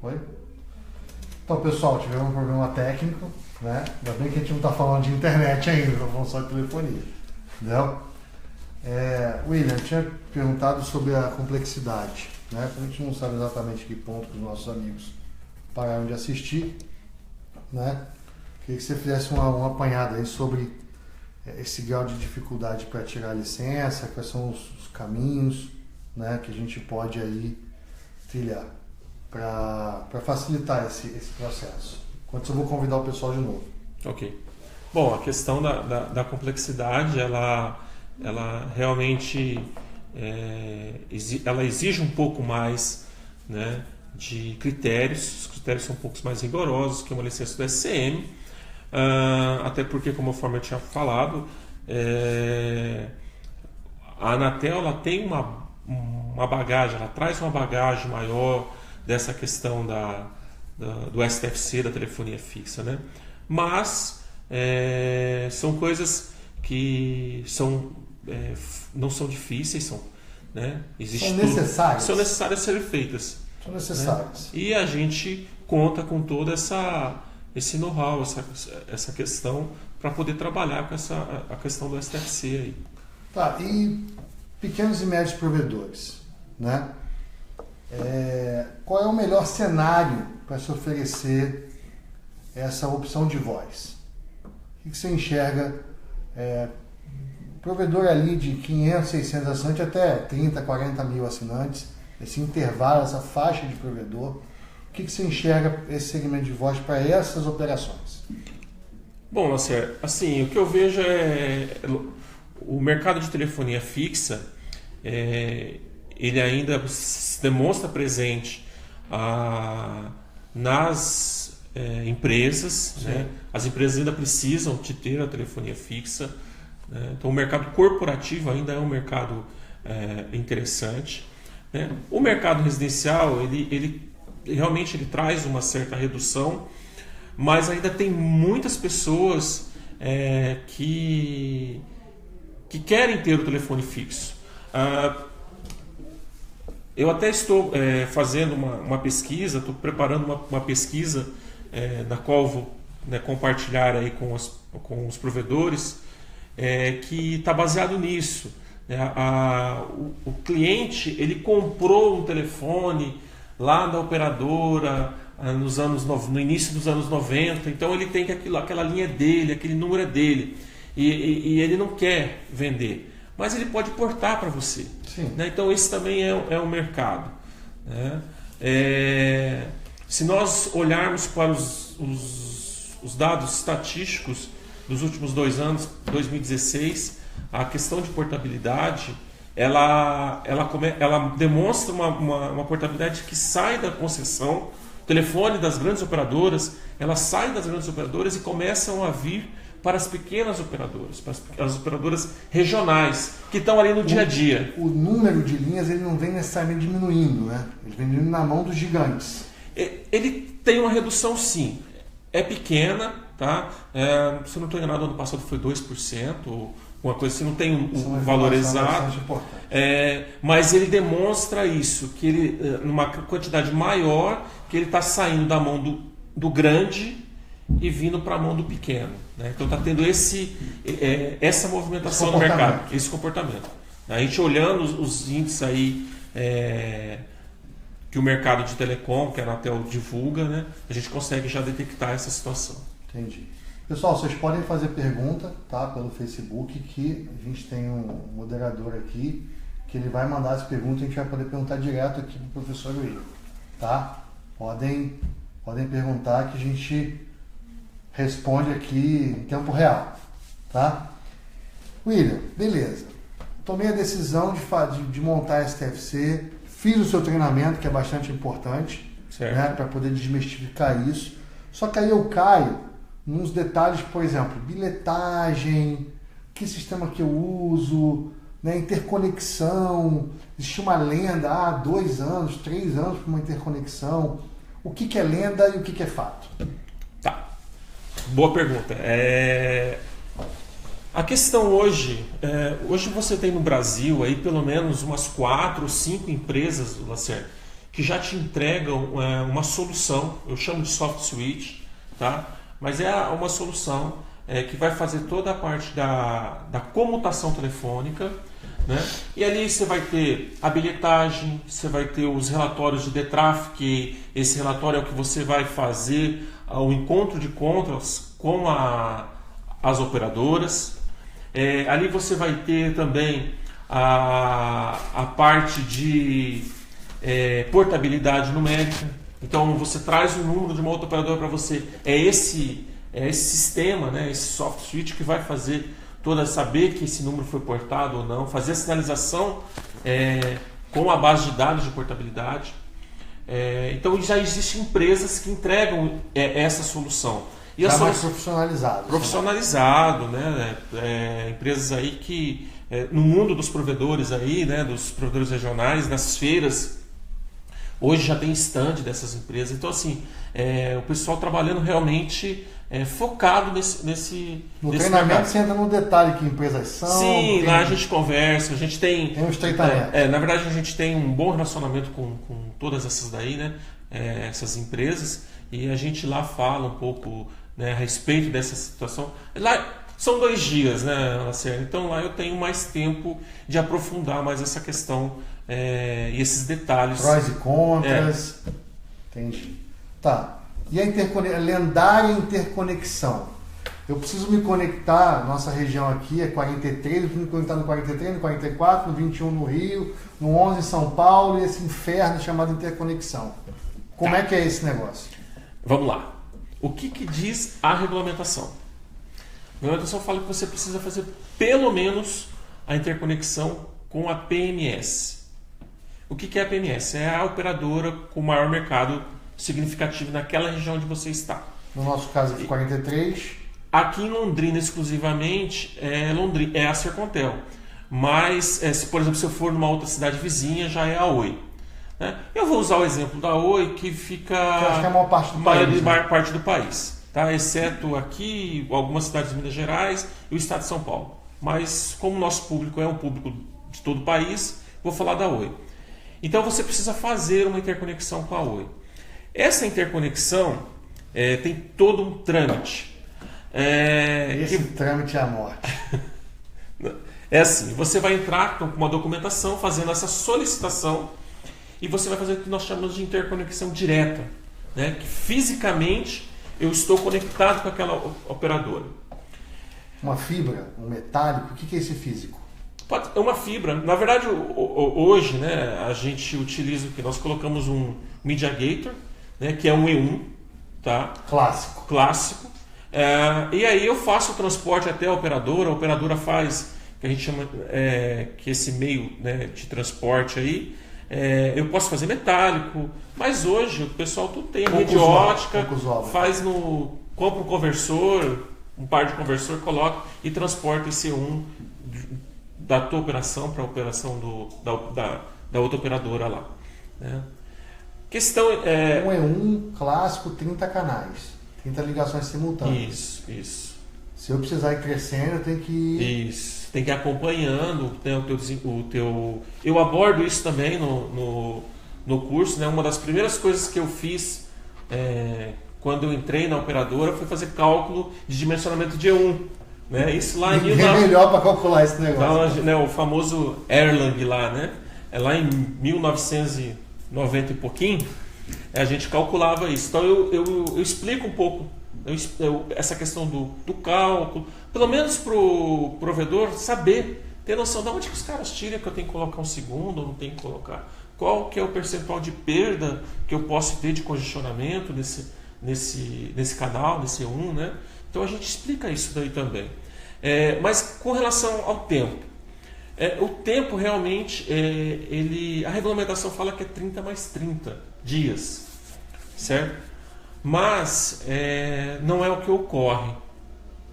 Oi? Então, pessoal, tivemos um problema técnico, né? Ainda bem que a gente não está falando de internet ainda, estamos falando só de telefonia. Entendeu? William, eu tinha perguntado sobre a complexidade, né? A gente não sabe exatamente que ponto que os nossos amigos pararam de assistir, né? Queria que você fizesse uma apanhada aí sobre esse grau de dificuldade para tirar a licença, quais são os caminhos, né, que a gente pode aí trilhar para facilitar esse processo. Enquanto isso, eu vou convidar o pessoal de novo. Ok. Bom, a questão da complexidade, ela realmente ela exige um pouco mais, né, de critérios. Os critérios são um pouco mais rigorosos que uma licença do SCM. Até porque, conforme eu tinha falado, a Anatel ela tem uma bagagem, ela traz uma bagagem maior dessa questão do STFC, da telefonia fixa, né? Mas são coisas que não são difíceis, né? São necessárias. São necessárias serem feitas. São necessárias. Né? E a gente conta com toda esse know-how, essa questão, para poder trabalhar com a questão do STFC aí. Tá, e pequenos e médios provedores, né? Qual é o melhor cenário para se oferecer essa opção de voz? O que você enxerga? Provedor ali de 500, 600 assinantes até 30, 40 mil assinantes, esse intervalo, essa faixa de provedor. O que você enxerga esse segmento de voz para essas operações? Bom, assim, o que eu vejo o mercado de telefonia fixa, ele ainda se demonstra presente nas empresas, né? As empresas ainda precisam de ter a telefonia fixa, né? Então o mercado corporativo ainda é um mercado interessante, né? O mercado residencial, ele realmente traz uma certa redução, mas ainda tem muitas pessoas que querem ter o telefone fixo. Eu até estou fazendo uma pesquisa, estou preparando uma pesquisa na qual vou, né, compartilhar aí com os provedores, que está baseado nisso. O cliente ele comprou um telefone lá da operadora no início dos anos 90, então ele tem aquela linha dele, aquele número é dele, e ele não quer vender, mas ele pode portar para você. Né? Então esse também é um mercado. Né? Se nós olharmos para os dados estatísticos dos últimos 2 anos, 2016, a questão de portabilidade ela demonstra uma portabilidade que sai da concessão. O telefone das grandes operadoras, ela sai das grandes operadoras e começam a vir para as pequenas operadoras, para as operadoras regionais, que estão ali no dia a dia. O número de linhas ele não vem necessariamente diminuindo, né? Ele vem diminuindo na mão dos gigantes. Ele tem uma redução, sim. É pequena, tá? Se eu não estou enganado, ano passado foi 2%, uma coisa assim, não tem um valor exato. Mas ele demonstra isso, que ele, numa quantidade maior, que ele está saindo da mão do grande e vindo para a mão do pequeno. Né? Então está tendo essa movimentação no mercado, esse comportamento. A gente olhando os índices aí que o mercado de telecom, que a Anatel divulga, né? A gente consegue já detectar essa situação. Entendi. Pessoal, vocês podem fazer pergunta, tá, pelo Facebook, que a gente tem um moderador aqui, que ele vai mandar as perguntas e a gente vai poder perguntar direto aqui para o professor William. Tá? Podem perguntar que a gente responde aqui em tempo real. Tá? William, beleza. Tomei a decisão de montar a STFC, fiz o seu treinamento, que é bastante importante, né, para poder desmistificar isso. Só que aí eu caio nos detalhes, por exemplo, bilhetagem, que sistema que eu uso, né, interconexão. Existe uma lenda, 2 anos, 3 anos para uma interconexão. O que é lenda e o que é fato? Tá. Boa pergunta. A questão hoje você tem no Brasil aí pelo menos umas 4 ou 5 empresas, Lacerda, que já te entregam uma solução, eu chamo de soft switch, tá? Mas é uma solução que vai fazer toda a parte da comutação telefônica, né? E ali você vai ter a bilhetagem, você vai ter os relatórios de DTRAF, que esse relatório é o que você vai fazer o encontro de contas com as operadoras. Ali você vai ter também a parte de portabilidade numérica. Então você traz o número de uma outra operadora para você. É esse sistema, né, esse soft switch que vai fazer saber que esse número foi portado ou não, fazer a sinalização com a base de dados de portabilidade. Então já existem empresas que entregam essa solução. E já mais profissionalizado. Profissionalizado, né? Empresas aí que no mundo dos provedores aí, né, dos provedores regionais, nas feiras, hoje já tem stand dessas empresas. Então assim, o pessoal trabalhando realmente focado nesse treinamento mercado. Você entra no detalhe que empresas são. Sim, lá a gente conversa, a gente tem um estreitamento. Na verdade a gente tem um bom relacionamento com todas essas daí, né? Essas empresas, e a gente lá fala um pouco, né, a respeito dessa situação. Lá são 2 dias, né, Lacerda? Então lá eu tenho mais tempo de aprofundar mais essa questão e esses detalhes. Prós e contras. Entendi. Tá. E a lendária interconexão. Eu preciso me conectar, nossa região aqui é 43, eu preciso me conectar no 43, no 44, no 21 no Rio, no 11 em São Paulo, e esse inferno chamado interconexão. Como é que é esse negócio? Vamos lá. O que diz a regulamentação? A regulamentação fala que você precisa fazer pelo menos a interconexão com a PMS. O que é a PMS? É a operadora com o maior mercado significativo naquela região onde você está. No nosso caso aqui, 43. Aqui em Londrina, exclusivamente, é a Sercontel. Mas, se, por exemplo, se eu for numa outra cidade vizinha, já é a Oi. Né? Eu vou usar o exemplo da Oi, que fica acho que é a maior parte do país. Maior parte do país, tá? Exceto aqui, algumas cidades de Minas Gerais e o estado de São Paulo. Mas, como o nosso público é um público de todo o país, vou falar da Oi. Então, você precisa fazer uma interconexão com a Oi. Essa interconexão tem todo um trâmite. Esse trâmite é a morte. É assim, você vai entrar com uma documentação fazendo essa solicitação e você vai fazer o que nós chamamos de interconexão direta, né? Que fisicamente eu estou conectado com aquela operadora. Uma fibra, um metálico, o que é esse físico? É uma fibra. Na verdade, hoje, né, a gente utiliza o que nós colocamos um MediaGator, né, que é um E1, tá? Clássico. E aí eu faço o transporte até a operadora faz, que a gente chama que esse meio, né, de transporte aí, eu posso fazer metálico, mas hoje o pessoal tudo tem rede ótica, compra um conversor, um par de conversor, coloca e transporta esse E1 da tua operação para a operação da outra operadora lá, né? Questão Um E1 clássico, 30 canais, 30 ligações simultâneas. Isso. Se eu precisar ir crescendo, eu tenho que ir... Isso, tem que ir acompanhando, né, eu abordo isso também no curso, né? Uma das primeiras coisas que eu fiz quando eu entrei na operadora foi fazer cálculo de dimensionamento de E1. Né? Isso lá em é melhor para calcular esse negócio. Né, o famoso Erlang lá, né? Lá em 1990 e pouquinho, a gente calculava isso. Então eu explico um pouco essa questão do cálculo, pelo menos para o provedor saber, ter noção de onde que os caras tiram que eu tenho que colocar um segundo ou não tenho que colocar. Qual que é o percentual de perda que eu posso ter de congestionamento nesse canal, nesse E1, né? Então a gente explica isso daí também. Mas com relação ao tempo, o tempo realmente, a regulamentação fala que é 30 mais 30 dias, certo? Mas não é o que ocorre,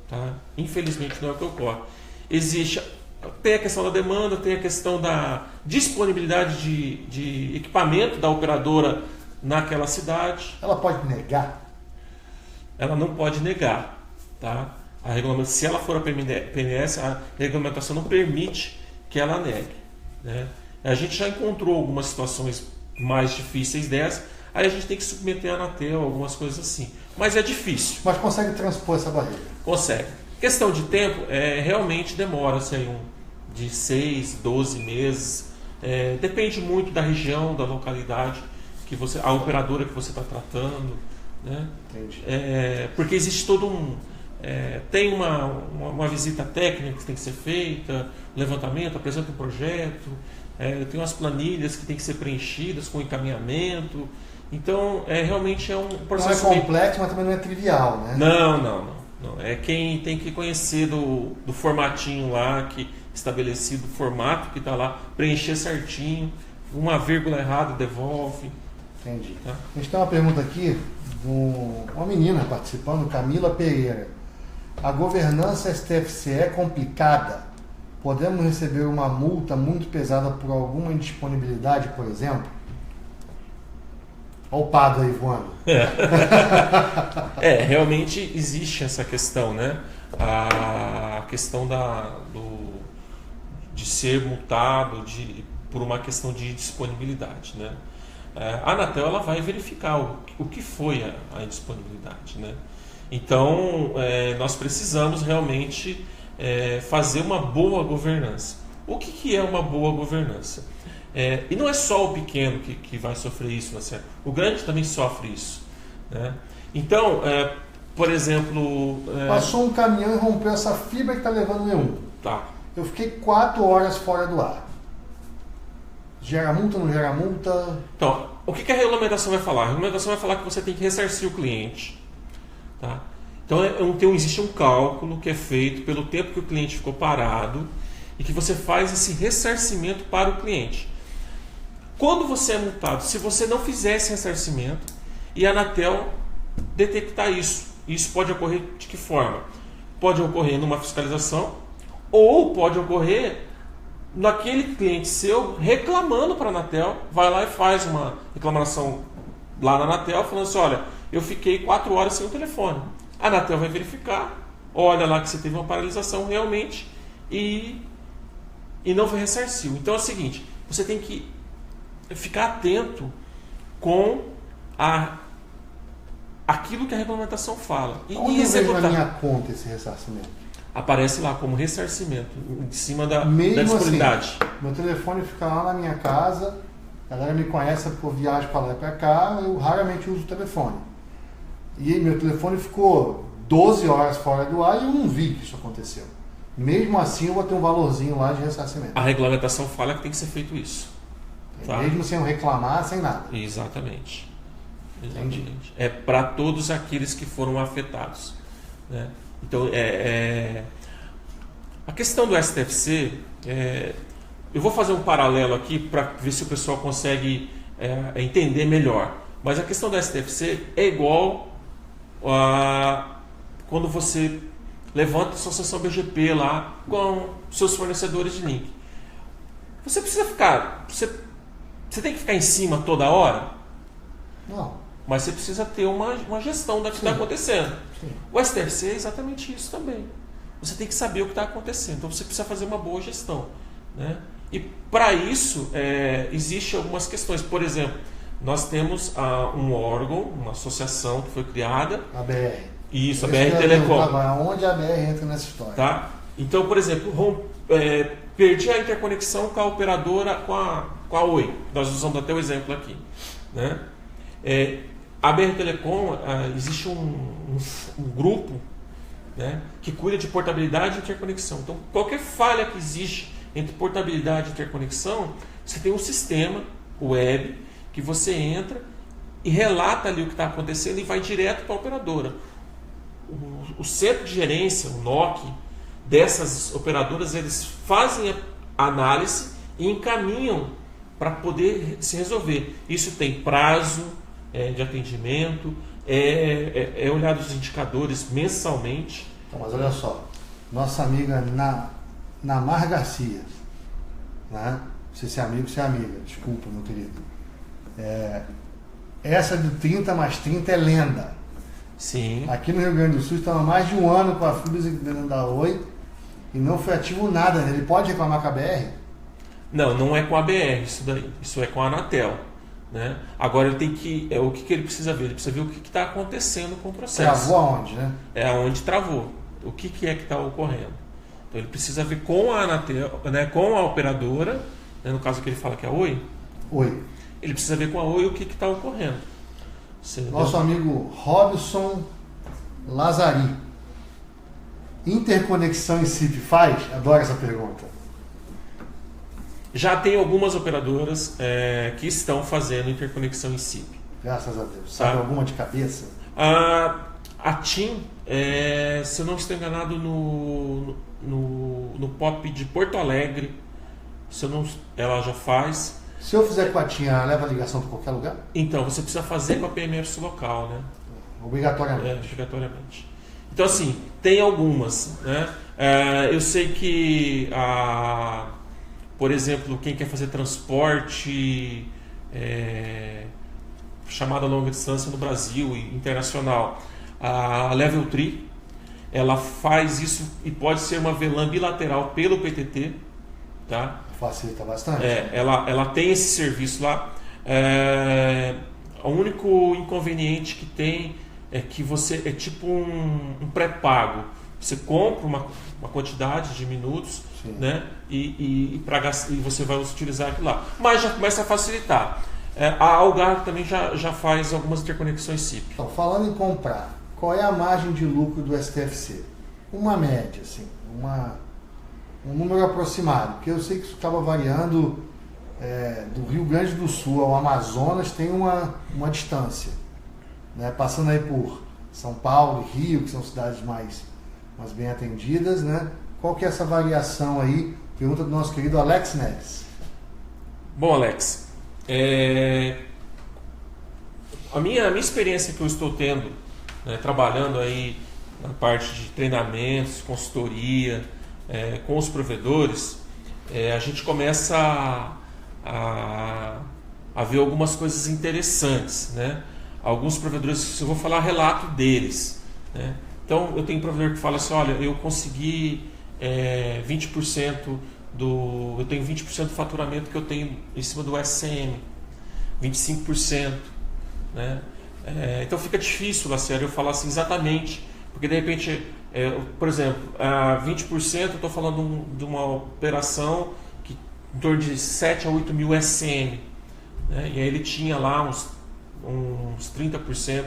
tá? Infelizmente não é o que ocorre. Tem a questão da demanda, tem a questão da disponibilidade de equipamento da operadora naquela cidade. Ela pode negar? Ela não pode negar, tá? Se ela for a PMS, a regulamentação não permite que ela negue, né? A gente já encontrou algumas situações mais difíceis dessas, aí a gente tem que submeter a Anatel, algumas coisas assim. Mas é difícil. Mas consegue transpor essa barreira? Consegue. Questão de tempo, realmente demora-se aí de 6, 12 meses. Depende muito da região, da localidade, a operadora que você está tratando. Né? Entendi. Porque existe todo tem uma visita técnica que tem que ser feita, levantamento, apresenta um projeto, tem umas planilhas que tem que ser preenchidas com encaminhamento. Então, realmente é um processo... Não é complexo, mas também não é trivial, né? Não. É quem tem que conhecer do formatinho lá, estabelecido o formato que está lá, preencher certinho, uma vírgula errada devolve. Entendi. Tá? A gente tem uma pergunta aqui de uma menina participando, Camila Pereira. A governança STFC é complicada? Podemos receber uma multa muito pesada por alguma indisponibilidade, por exemplo? Olha o padre aí voando. Realmente existe essa questão, né? A questão de ser multado por uma questão de disponibilidade, né? A Anatel ela vai verificar o que foi a indisponibilidade, né? Então, nós precisamos realmente fazer uma boa governança. O que é uma boa governança? E não é só o pequeno que vai sofrer isso, né? O grande também sofre isso, né? Então, por exemplo... Passou um caminhão e rompeu essa fibra que está levando o E1. Tá. Eu fiquei 4 horas fora do ar. Gera multa, não gera multa? Então, o que a regulamentação vai falar? A regulamentação vai falar que você tem que ressarcir o cliente. Tá? Então, existe um cálculo que é feito pelo tempo que o cliente ficou parado e que você faz esse ressarcimento para o cliente. Quando você é multado, se você não fizer esse ressarcimento e a Anatel detectar isso pode ocorrer de que forma? Pode ocorrer numa fiscalização ou pode ocorrer naquele cliente seu reclamando para a Anatel, vai lá e faz uma reclamação lá na Anatel falando assim, olha, eu fiquei 4 horas sem o telefone. A Anatel vai verificar, olha lá que você teve uma paralisação realmente e não ressarciu. Então é o seguinte, você tem que ficar atento com aquilo que a regulamentação fala. Onde eu vejo na minha conta esse ressarcimento? Aparece lá como ressarcimento, em cima da Assim, disponibilidade. meu telefone fica lá na minha casa, a galera me conhece por viagem para lá e para cá, eu raramente uso o telefone. E meu telefone ficou 12 horas fora do ar e eu não vi que isso aconteceu. Mesmo assim, eu vou ter um valorzinho lá de ressarcimento. A regulamentação fala que tem que ser feito isso. Tá? Mesmo sem eu reclamar, sem nada. Exatamente. É para todos aqueles que foram afetados. Né? Então, a questão do STFC, eu vou fazer um paralelo aqui para ver se o pessoal consegue entender melhor. Mas a questão do STFC é igual a quando você levanta a sua sessão BGP lá com seus fornecedores de link. Você precisa ficar... Você tem que ficar em cima toda hora? Não. Mas você precisa ter uma gestão do que está acontecendo. Sim. O STFC é exatamente isso também. Você tem que saber o que está acontecendo. Então você precisa fazer uma boa gestão. Né? E para isso, existem algumas questões. Por exemplo, nós temos um órgão, uma associação que foi criada. A BR. Isso, a BR Telecom. Onde a BR entra nessa história? Tá? Então, por exemplo, perdi a interconexão com a operadora, com a Oi. Nós usamos até o exemplo aqui. Né? A BR Telecom, existe um grupo, né, que cuida de portabilidade e interconexão. Então, qualquer falha que existe entre portabilidade e interconexão, você tem um sistema web que você entra e relata ali o que está acontecendo e vai direto para a operadora. O centro de gerência, o NOC, dessas operadoras, eles fazem a análise e encaminham para poder se resolver. Isso tem prazo de atendimento, olhado os indicadores mensalmente. Então, mas olha só, nossa amiga Namar Garcia, né? Se é amigo, se é amiga, desculpa, meu querido. Essa de 30 mais 30 é lenda. Sim. Aqui no Rio Grande do Sul estava mais de 1 ano com a fibra da Oi e não foi ativo nada. Ele pode reclamar com a BR? Não é com a BR isso daí. Isso é com a Anatel. né? Agora ele tem que... o que ele precisa ver? Ele precisa ver o que está acontecendo com o processo. Travou aonde, né? É onde travou. O que é que está ocorrendo? Então ele precisa ver com a Anatel, né, com a operadora, né, no caso que ele fala que é a Oi. Oi. Ele precisa ver com a Oi o que está ocorrendo. Nosso amigo Robson Lazari. Interconexão em SIP faz? Adoro essa pergunta. Já tem algumas operadoras que estão fazendo interconexão em SIP. Graças a Deus. Sabe alguma de cabeça? A TIM, se eu não estou enganado, no POP de Porto Alegre, ela já faz. Se eu fizer com a TIM, ela leva a ligação para qualquer lugar? Então, você precisa fazer com a PMS local, né? Obrigatoriamente. Obrigatoriamente. Então, assim, tem algumas, né? Eu sei que, por exemplo, quem quer fazer transporte chamada longa distância no Brasil e internacional, a Level 3, ela faz isso e pode ser uma VLAN bilateral pelo PTT, tá? Facilita bastante. Ela tem esse serviço lá. O único inconveniente que tem é que você é tipo um pré-pago. Você compra uma quantidade de minutos, né? E você vai utilizar aquilo lá. Mas já começa a facilitar. A Algar também já faz algumas interconexões SIP. Então, falando em comprar, qual é a margem de lucro do STFC? Uma média, assim, um número aproximado, porque eu sei que isso acaba variando. Do Rio Grande do Sul ao Amazonas tem uma distância, né? Passando aí por São Paulo e Rio, que são cidades mais bem atendidas, né? Qual que é essa variação aí? Pergunta do nosso querido Alex Neves. Bom, Alex, a minha experiência que eu estou tendo, né, trabalhando aí na parte de treinamentos, consultoria, com os provedores, a gente começa a ver algumas coisas interessantes, né? Alguns provedores, eu vou falar relato deles, né? Então eu tenho um provedor que fala assim: olha, eu consegui 20% eu tenho 20% do faturamento que eu tenho em cima do SCM, 25%, né? Então fica difícil, Lacerda, eu falar assim exatamente, porque de repente, por exemplo, 20% eu estou falando de uma operação que em torno de 7 a 8 mil SCM, né? E aí ele tinha lá uns 30%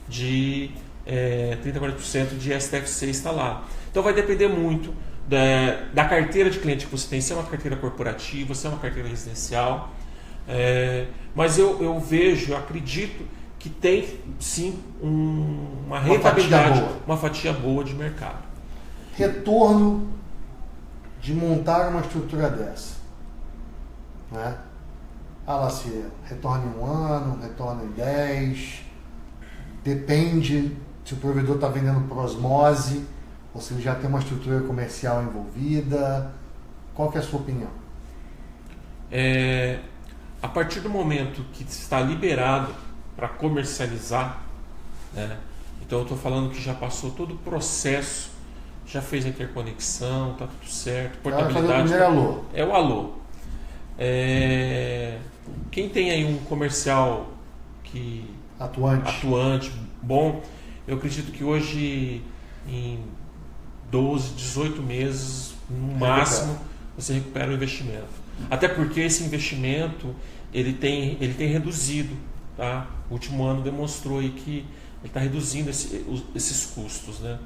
de 30-40% de STFC instalado. Então vai depender muito da carteira de cliente que você tem, se é uma carteira corporativa, se é uma carteira residencial, mas eu vejo, eu acredito que tem sim uma rentabilidade, uma fatia boa de mercado. Retorno de montar uma estrutura dessa, né? Se retorna em 1 ano, retorna em 10, depende se o provedor está vendendo por osmose ou se ele já tem uma estrutura comercial envolvida. Qual que é a sua opinião? A partir do momento que está liberado para comercializar, né? Então eu estou falando que já passou todo o processo, já fez a interconexão, está tudo certo, portabilidade. É o alô. Quem tem aí um comercial atuante, bom, eu acredito que hoje em 12, 18 meses, no máximo, você recupera o investimento. Até porque esse investimento ele tem reduzido, tá? O último ano demonstrou aí que ele está reduzindo esses custos, né?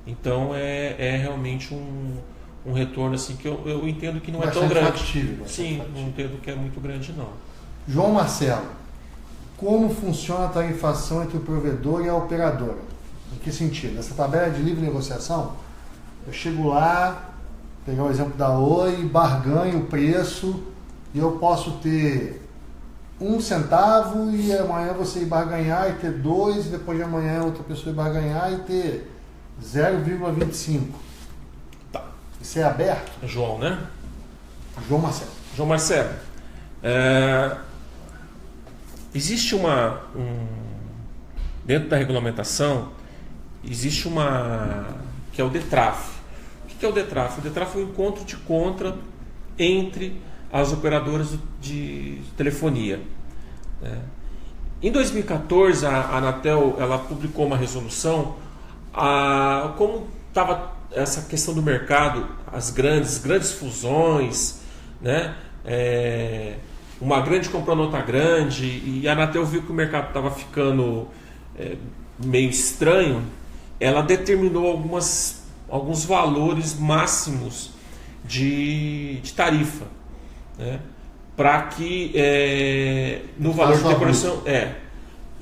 Então é realmente um retorno assim que eu entendo que não é tão grande. Sim, não entendo que é muito grande não. João Marcelo, como funciona a tarifação entre o provedor e a operadora? Em que sentido? Essa tabela de livre negociação, eu chego lá, pegar o exemplo da Oi, barganho o preço e eu posso ter 1 centavo e amanhã você ir barganhar e ter 2, e depois de amanhã outra pessoa ir barganhar e ter 0,25. Tá. Isso é aberto? João, né? João Marcelo. João Marcelo. Existe dentro da regulamentação, existe que é o DETRAF. O que é o DETRAF? O DETRAF é um encontro de contra entre as operadoras de telefonia. né? Em 2014, a Anatel ela publicou uma resolução, como estava essa questão do mercado, as grandes fusões, né? Uma grande comprando outra grande, e a Anatel viu que o mercado estava ficando meio estranho. Ela determinou alguns valores máximos de tarifa, né? Para que no valor de interconexão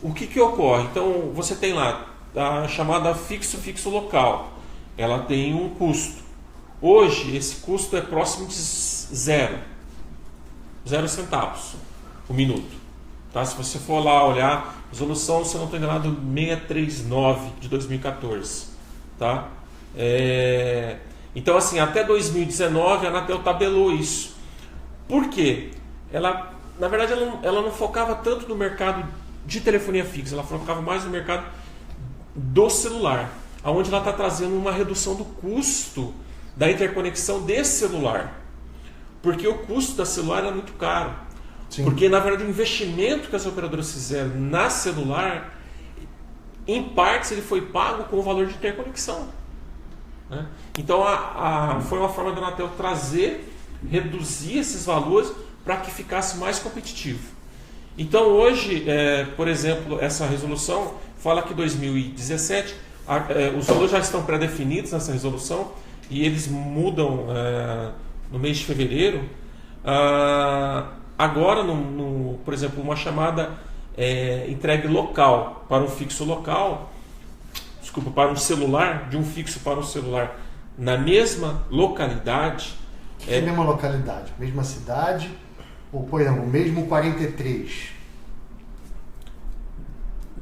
o que ocorre? Então você tem lá a chamada fixo local, ela tem um custo. Hoje esse custo é próximo de zero centavos o minuto, tá? Se você for lá olhar resolução, se eu não estou enganado, 639 de 2014, tá? Então assim, até 2019 a Anatel tabelou isso. Por quê? Ela, na verdade, ela não focava tanto no mercado de telefonia fixa, ela focava mais no mercado do celular, onde ela está trazendo uma redução do custo da interconexão desse celular, porque o custo da celular é muito caro. Sim. Porque, na verdade, o investimento que as operadoras fizeram na celular, em partes, ele foi pago com o valor de interconexão, né? Então, foi uma forma da Anatel reduzir esses valores para que ficasse mais competitivo. Então hoje, por exemplo, essa resolução fala que 2017, os valores já estão pré-definidos nessa resolução e eles mudam no mês de fevereiro. Agora, por exemplo, uma chamada entregue local para um fixo local, para um celular, de um fixo para um celular na mesma localidade. Mesma localidade, mesma cidade, ou por exemplo, o mesmo 43?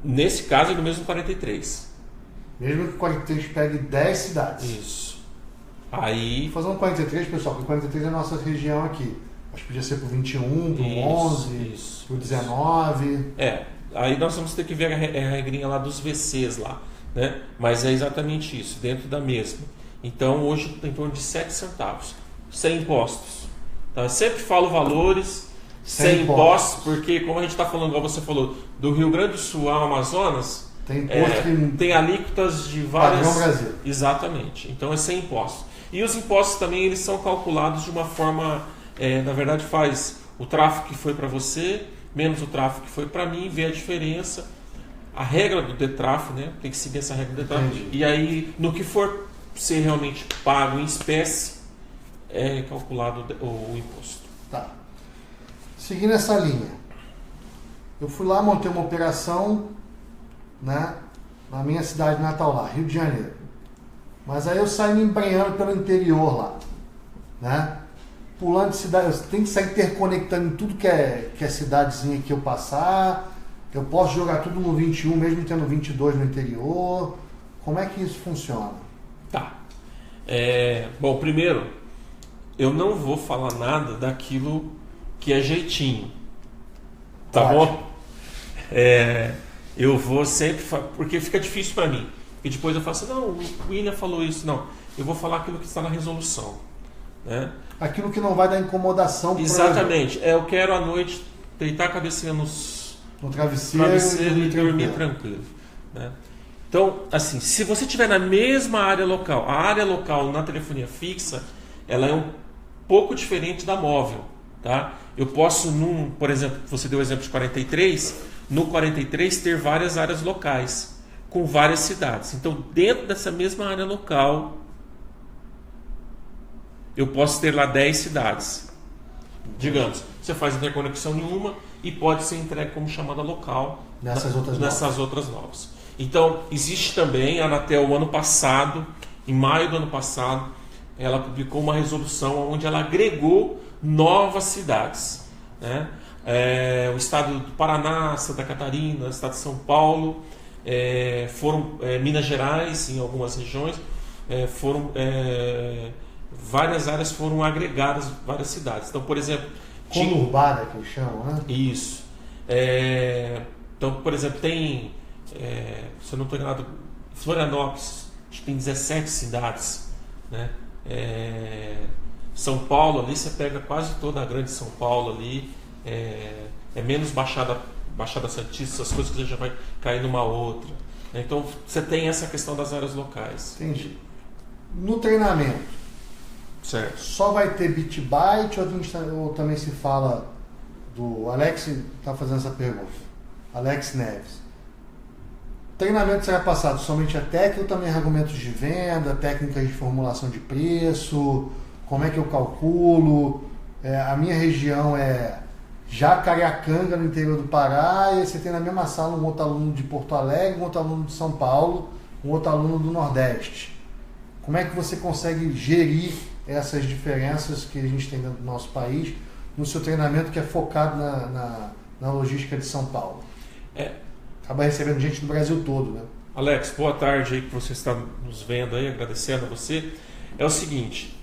Nesse caso é do mesmo 43. Mesmo que o 43 pegue 10 cidades. Isso. Aí... Vou fazer um 43, pessoal, porque o 43 é a nossa região aqui. Acho que podia ser pro 21, pro 11, pro 19. Aí nós vamos ter que ver a regrinha lá dos VCs lá, né? Mas é exatamente isso, dentro da mesma. Então hoje tem em torno de 7 centavos. Sem impostos. Tá? Eu sempre falo valores sem impostos, porque como a gente está falando, igual você falou, do Rio Grande do Sul ao Amazonas, tem alíquotas de várias... Padrão Brasil. Exatamente. Então é sem impostos. E os impostos também eles são calculados de uma forma, na verdade faz o tráfego que foi para você, menos o tráfego que foi para mim, vê a diferença. A regra do DETRAF, né? Tem que seguir essa regra do DETRAF. Entendi. E aí, no que for ser realmente pago em espécie, é calculado o imposto. Tá. Seguindo essa linha, eu fui lá, montei uma operação, né, na minha cidade natal lá, Rio de Janeiro. Mas aí eu saí me embrenhando pelo interior lá, né? Pulando de cidade, eu tenho que sair interconectando em tudo que é cidadezinha que eu passar. Eu posso jogar tudo no 21, mesmo tendo 22 no interior. Como é que isso funciona? Tá. Bom, primeiro, eu não vou falar nada daquilo que é jeitinho. Tá bom? Eu vou sempre... Porque fica difícil para mim. E depois eu faço, não, o William falou isso. Não, eu vou falar aquilo que está na resolução, né? Aquilo que não vai dar incomodação. Exatamente. Eu quero à noite deitar a cabecinha no travesseiro e dormir tranquilo, né? Então, assim, se você estiver na mesma área local, a área local na telefonia fixa, ela é um pouco diferente da móvel, tá? Eu posso, por exemplo, você deu o exemplo de 43, no 43 ter várias áreas locais, com várias cidades. Então, dentro dessa mesma área local, eu posso ter lá 10 cidades. Digamos, você faz interconexão em uma e pode ser entregue como chamada local nessas outras novas. Então, existe também, a Anatel, o ano passado, em maio do ano passado, ela publicou uma resolução onde ela agregou novas cidades, né? O estado do Paraná, Santa Catarina, o estado de São Paulo, Minas Gerais, em algumas regiões, várias áreas foram agregadas, várias cidades. Então, por exemplo... Conurbada, que eles chamam, né? Isso. Então, por exemplo, tem... se eu não estou enganado, Florianópolis, acho que tem 17 cidades, né? São Paulo, ali você pega quase toda a grande São Paulo ali, é menos Baixada Baixada Santista, essas coisas que você já vai cair numa outra. Né? Então você tem essa questão das áreas locais. Entendi. No treinamento, Certo. só vai ter bit byte ou também se fala do Alex está fazendo essa pergunta. Alex Neves. Treinamento será passado somente a técnica ou também argumentos de venda, técnicas de formulação de preço, como é que eu calculo? A minha região é Jacareacanga, no interior do Pará, e aí você tem na mesma sala um outro aluno de Porto Alegre, um outro aluno de São Paulo, um outro aluno do Nordeste. Como é que você consegue gerir essas diferenças que a gente tem dentro do nosso país no seu treinamento que é focado na logística de São Paulo? Acaba recebendo gente do Brasil todo, né? Alex, boa tarde aí que você está nos vendo aí, agradecendo a você. É o seguinte,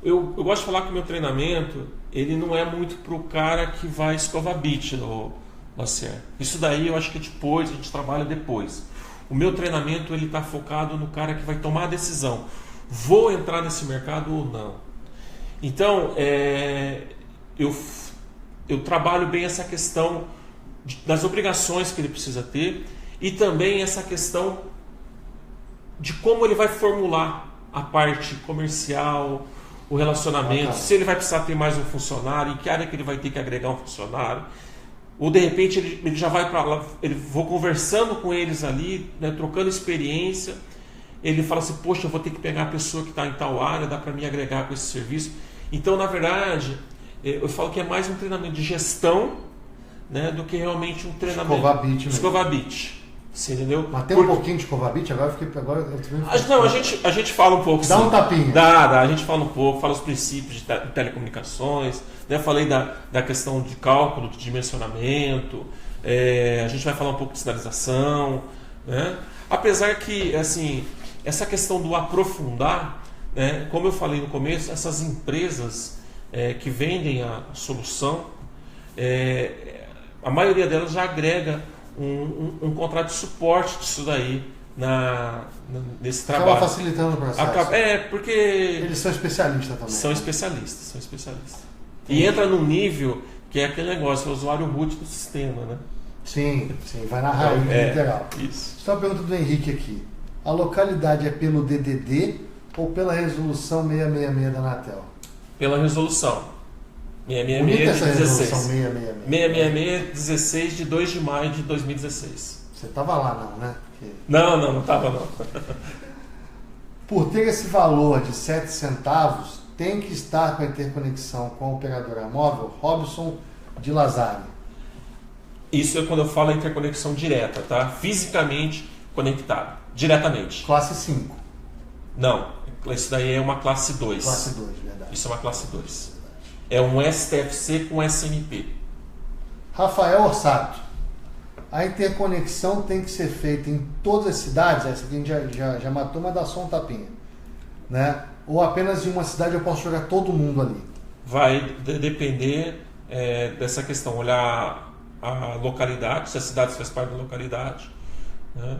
eu gosto de falar que o meu treinamento, ele não é muito para o cara que vai escovar bit no Lacer. Isso daí eu acho que depois, a gente trabalha depois. O meu treinamento, ele está focado no cara que vai tomar a decisão. Vou entrar nesse mercado ou não? Então, eu trabalho bem essa questão das obrigações que ele precisa ter e também essa questão de como ele vai formular a parte comercial, o relacionamento, se ele vai precisar ter mais um funcionário, em que área que ele vai ter que agregar um funcionário, ou de repente ele já vai para lá, vou conversando com eles ali, né, trocando experiência, ele fala assim, poxa, eu vou ter que pegar a pessoa que está em tal área, dá para me agregar com esse serviço. Então, na verdade, eu falo que é mais um treinamento de gestão, né, do que realmente um treinamento de escovar bit. Você entendeu? Mas tem um pouquinho de escovar bit? Agora a gente fala um pouco. Dá um tapinha. Dá, a gente fala um pouco, fala os princípios de telecomunicações, né? Falei da questão de cálculo, de dimensionamento, a gente vai falar um pouco de sinalização, né? Apesar que, assim, essa questão do aprofundar, né, como eu falei no começo, essas empresas que vendem a solução, a maioria delas já agrega um contrato de suporte disso daí nesse trabalho. Acaba facilitando o processo. Porque eles são especialistas também. São especialistas. E entra num nível que é aquele negócio, é o usuário root do sistema, né? Sim, vai na raiz literal. Isso. Só uma pergunta do Henrique aqui. A localidade é pelo DDD ou pela resolução 666 da Anatel? Pela resolução. 666 de 16. 666 16 de 2 de maio de 2016. Você estava lá não, né? Não estava não. Por ter esse valor de 7 centavos, tem que estar com a interconexão com a operadora móvel Robson de Lazare. Isso é quando eu falo interconexão direta, tá? Fisicamente conectado, diretamente. Classe 5. Não, isso daí é uma classe 2. Classe 2, verdade. Isso é uma classe 2. É um STFC com SMP. Rafael Orsato. A interconexão tem que ser feita em todas as cidades? Essa aqui a gente já matou, mas dá só um tapinha. Né? Ou apenas em uma cidade eu posso jogar todo mundo ali? Vai depender dessa questão. Olhar a localidade, se a cidade faz parte da localidade. Né?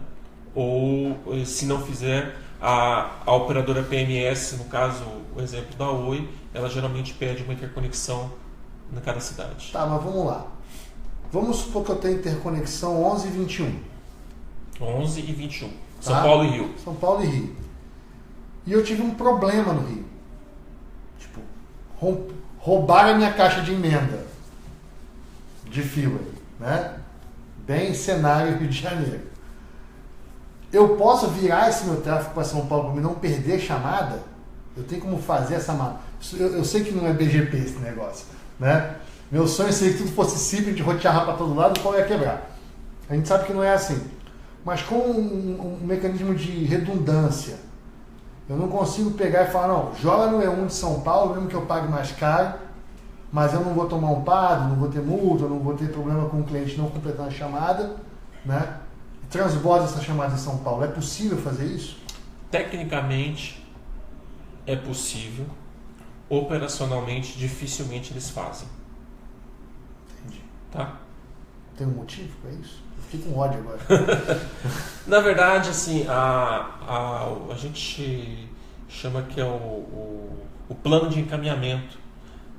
Ou se não fizer, a operadora PMS, no caso, o exemplo da Oi, ela geralmente pede uma interconexão em cada cidade. Tá, mas vamos lá. Vamos supor que eu tenho interconexão 11 e 21. 11 e 21. Tá? São Paulo e Rio. São Paulo e Rio. E eu tive um problema no Rio. Tipo, roubaram a minha caixa de emenda de fibra, né? Bem cenário Rio de Janeiro. Eu posso virar esse meu tráfego para São Paulo para não perder chamada? Eu tenho como fazer essa... Eu sei que não é BGP esse negócio, né? Meu sonho seria que tudo fosse simples, de rotear para todo lado, o pau ia quebrar. A gente sabe que não é assim. Mas com um mecanismo de redundância, eu não consigo pegar e falar, não, joga no E1 de São Paulo, mesmo que eu pague mais caro, mas eu não vou tomar um PAD, não vou ter multa, não vou ter problema com o cliente não completando a chamada, né? Transborda essa chamada em São Paulo. É possível fazer isso? Tecnicamente é possível. Operacionalmente, dificilmente eles fazem. Entendi. Tá? Tem um motivo para isso? Eu fiquei com ódio agora. Na verdade, assim, a gente chama que é o plano de encaminhamento,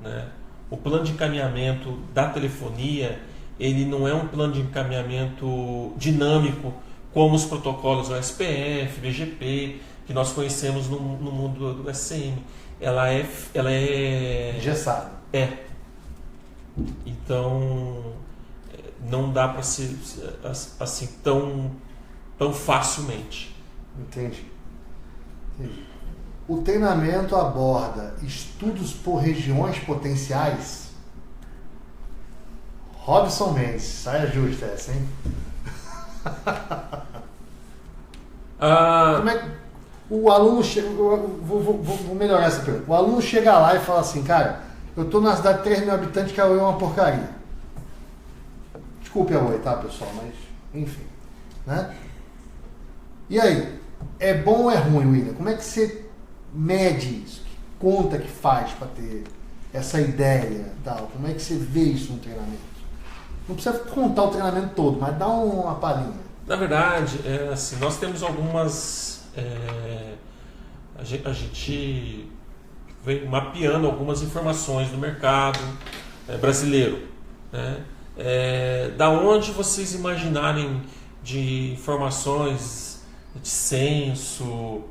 né? O plano de encaminhamento da telefonia, ele não é um plano de encaminhamento dinâmico como os protocolos OSPF, BGP, que nós conhecemos no mundo do SCM. Ela é engessado. Então não dá para ser assim tão facilmente. Entendi. O treinamento aborda estudos por regiões potenciais. Robson Mendes, saia justa essa, hein? Como é que o aluno chega... Vou melhorar essa pergunta. O aluno chega lá e fala assim, cara, eu estou na cidade de 3 mil habitantes que a Oi é uma porcaria. Desculpe a Oi, tá, pessoal? Mas, enfim. Né? E aí? É bom ou é ruim, William? Como é que você mede isso? Que conta que faz para ter essa ideia? Tal? Como é que você vê isso no treinamento? Não precisa contar o treinamento todo, mas dá uma palhinha. Na verdade, assim, nós temos algumas... a gente vem mapeando algumas informações do mercado brasileiro. Né? Da onde vocês imaginarem de informações de censo,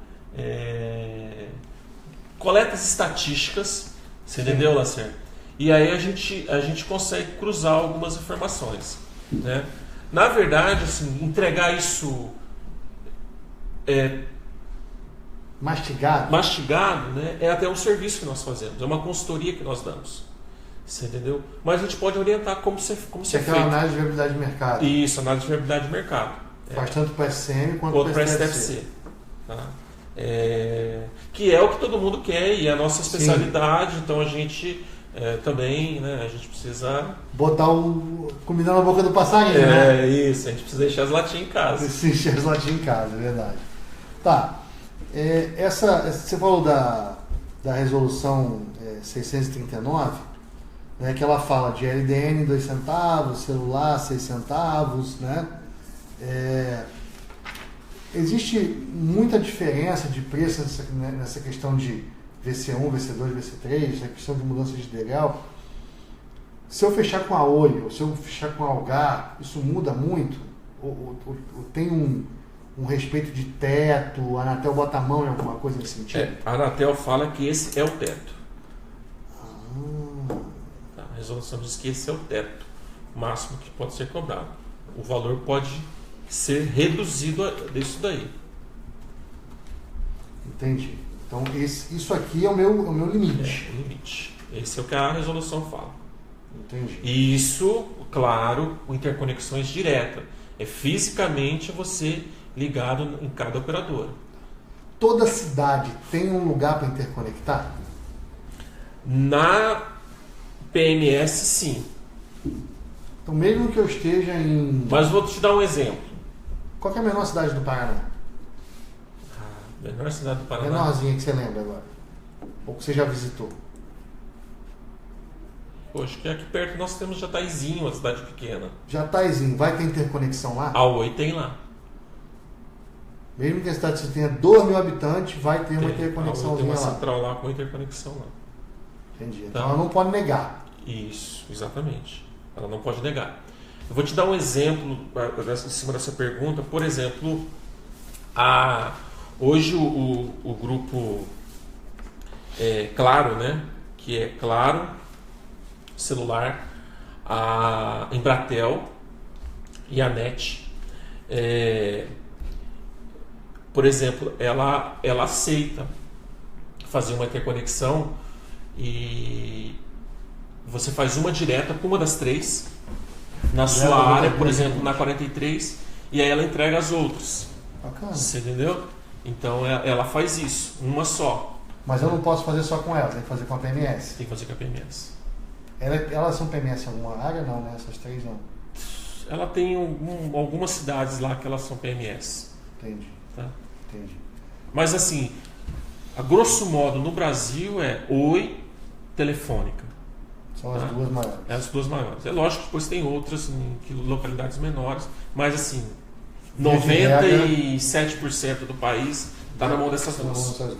coletas estatísticas, você entendeu, Lacerda? E aí a gente consegue cruzar algumas informações. Né? Na verdade, assim, entregar isso mastigado, né, é até um serviço que nós fazemos, é uma consultoria que nós damos. Você entendeu? Mas a gente pode orientar como ser feito. É uma análise de viabilidade de mercado. Isso, análise de viabilidade de mercado. Faz tanto para SCM quanto para STFC. Tá? Que é o que todo mundo quer e é a nossa especialidade, então a gente também, né, a gente precisa... botar comida na boca do passarinho, né? Isso, a gente precisa deixar as latinhas em casa. Deixar as latinhas em casa, é verdade. Tá. Você falou da resolução 639, né, que ela fala de LDN 2 centavos, celular 6 centavos, né? Existe muita diferença de preço nessa questão de VC1, VC2, VC3, essa questão de mudança de degrau. Se eu fechar com a Oi ou se eu fechar com a Algar, isso muda muito? Ou tem um respeito de teto? A Anatel bota a mão em alguma coisa nesse sentido? A Anatel fala que esse é o teto. A resolução diz que esse é o teto máximo que pode ser cobrado. O valor pode ser reduzido disso daí. Entendi. Então isso aqui é o meu limite. O limite. Esse é o que a resolução fala. Entendi. E isso, claro, com interconexões diretas. É fisicamente você ligado em cada operadora. Toda cidade tem um lugar para interconectar? Na PMS, sim. Então, mesmo que eu esteja em... Mas vou te dar um exemplo. Qual que é a menor cidade do Paraná? Menor cidade do Paraná? Menorzinha que você lembra agora. Ou que você já visitou. Poxa, que aqui perto nós temos Jataizinho, uma cidade pequena. Jataizinho, vai ter interconexão lá? A Oi tem lá. Mesmo que a cidade tenha 2 mil habitantes, vai ter uma interconexãozinha lá. Tem uma central lá com interconexão lá. Entendi. Então ela não pode negar. Isso, exatamente. Ela não pode negar. Eu vou te dar um exemplo em cima dessa pergunta. Por exemplo, hoje o grupo Claro, né? Que é Claro, Celular, a Embratel e a NET. Por exemplo, ela aceita fazer uma interconexão e você faz uma direta com uma das 3 na sua área, por exemplo, na 43, e aí ela entrega as outras. Bacana. Você entendeu? Então ela faz isso, uma só. Mas eu não posso fazer só com ela, tem que fazer com a PMS. Tem que fazer com a PMS. Elas são PMS em alguma área? Não, né? Essas 3 não. Ela tem algumas cidades lá que elas são PMS. Entendi. Tá? Entendi. Mas assim, a grosso modo no Brasil é Oi, Telefônica. São as duas maiores. É as duas maiores. É lógico que depois tem outras em localidades menores, mas assim, 97% do país está na mão dessas duas.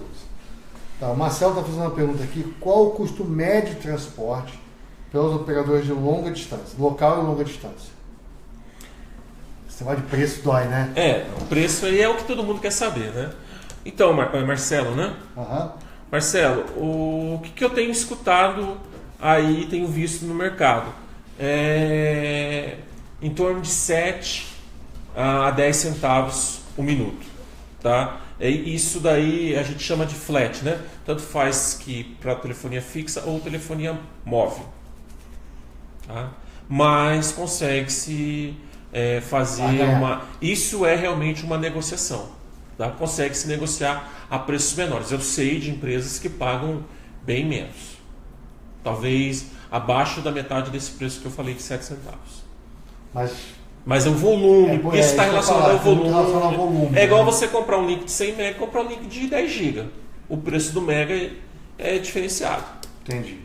Tá, o Marcelo está fazendo uma pergunta aqui: qual o custo médio de transporte pelos operadores de longa distância, local e longa distância. Esse negócio de preço dói, né? O preço aí é o que todo mundo quer saber, né? Então, Marcelo, né? Marcelo, o que eu tenho escutado aí, tenho visto no mercado? Em torno de 7 a 10 centavos o minuto, tá? Isso daí a gente chama de flat, né? Tanto faz que para telefonia fixa ou telefonia móvel, tá? Mas consegue-se fazer isso é realmente uma negociação, tá? Consegue-se negociar a preços menores. Eu sei de empresas que pagam bem menos, talvez abaixo da metade desse preço que eu falei de 7 centavos. Mas é o volume, porque isso está relacionado ao volume. É igual você comprar um link de 100 MB e comprar um link de 10 GB. O preço do mega é diferenciado. Entendi.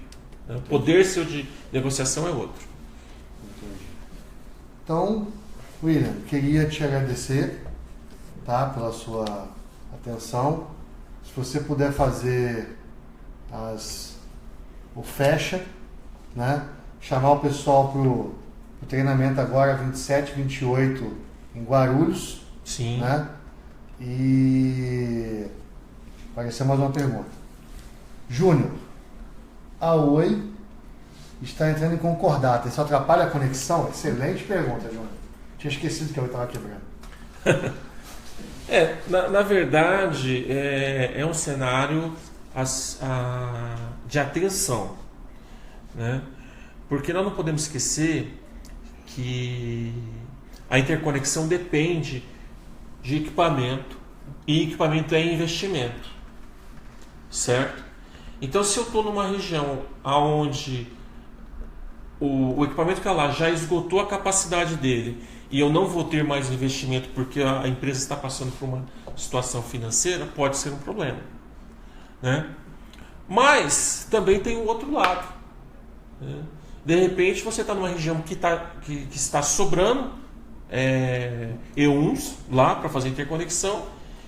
O poder seu de negociação é outro. Entendi. Então, William, queria te agradecer, tá, pela sua atenção. Se você puder fazer o fecha, né? Chamar o pessoal para o treinamento agora 27, 28 em Guarulhos. Sim. Né? E apareceu mais uma pergunta. Júnior, a Oi está entrando em concordata. Isso atrapalha a conexão? Excelente pergunta, Júnior. Tinha esquecido que a Oi estava quebrando. Na verdade, é um cenário de atenção, né? Porque nós não podemos esquecer que a interconexão depende de equipamento, e equipamento é investimento, certo? Então, se eu estou numa região onde o equipamento que está lá já esgotou a capacidade dele e eu não vou ter mais investimento porque a empresa está passando por uma situação financeira, pode ser um problema, né? Mas também tem o outro lado, né? De repente você está numa região que está sobrando E1s lá para fazer interconexão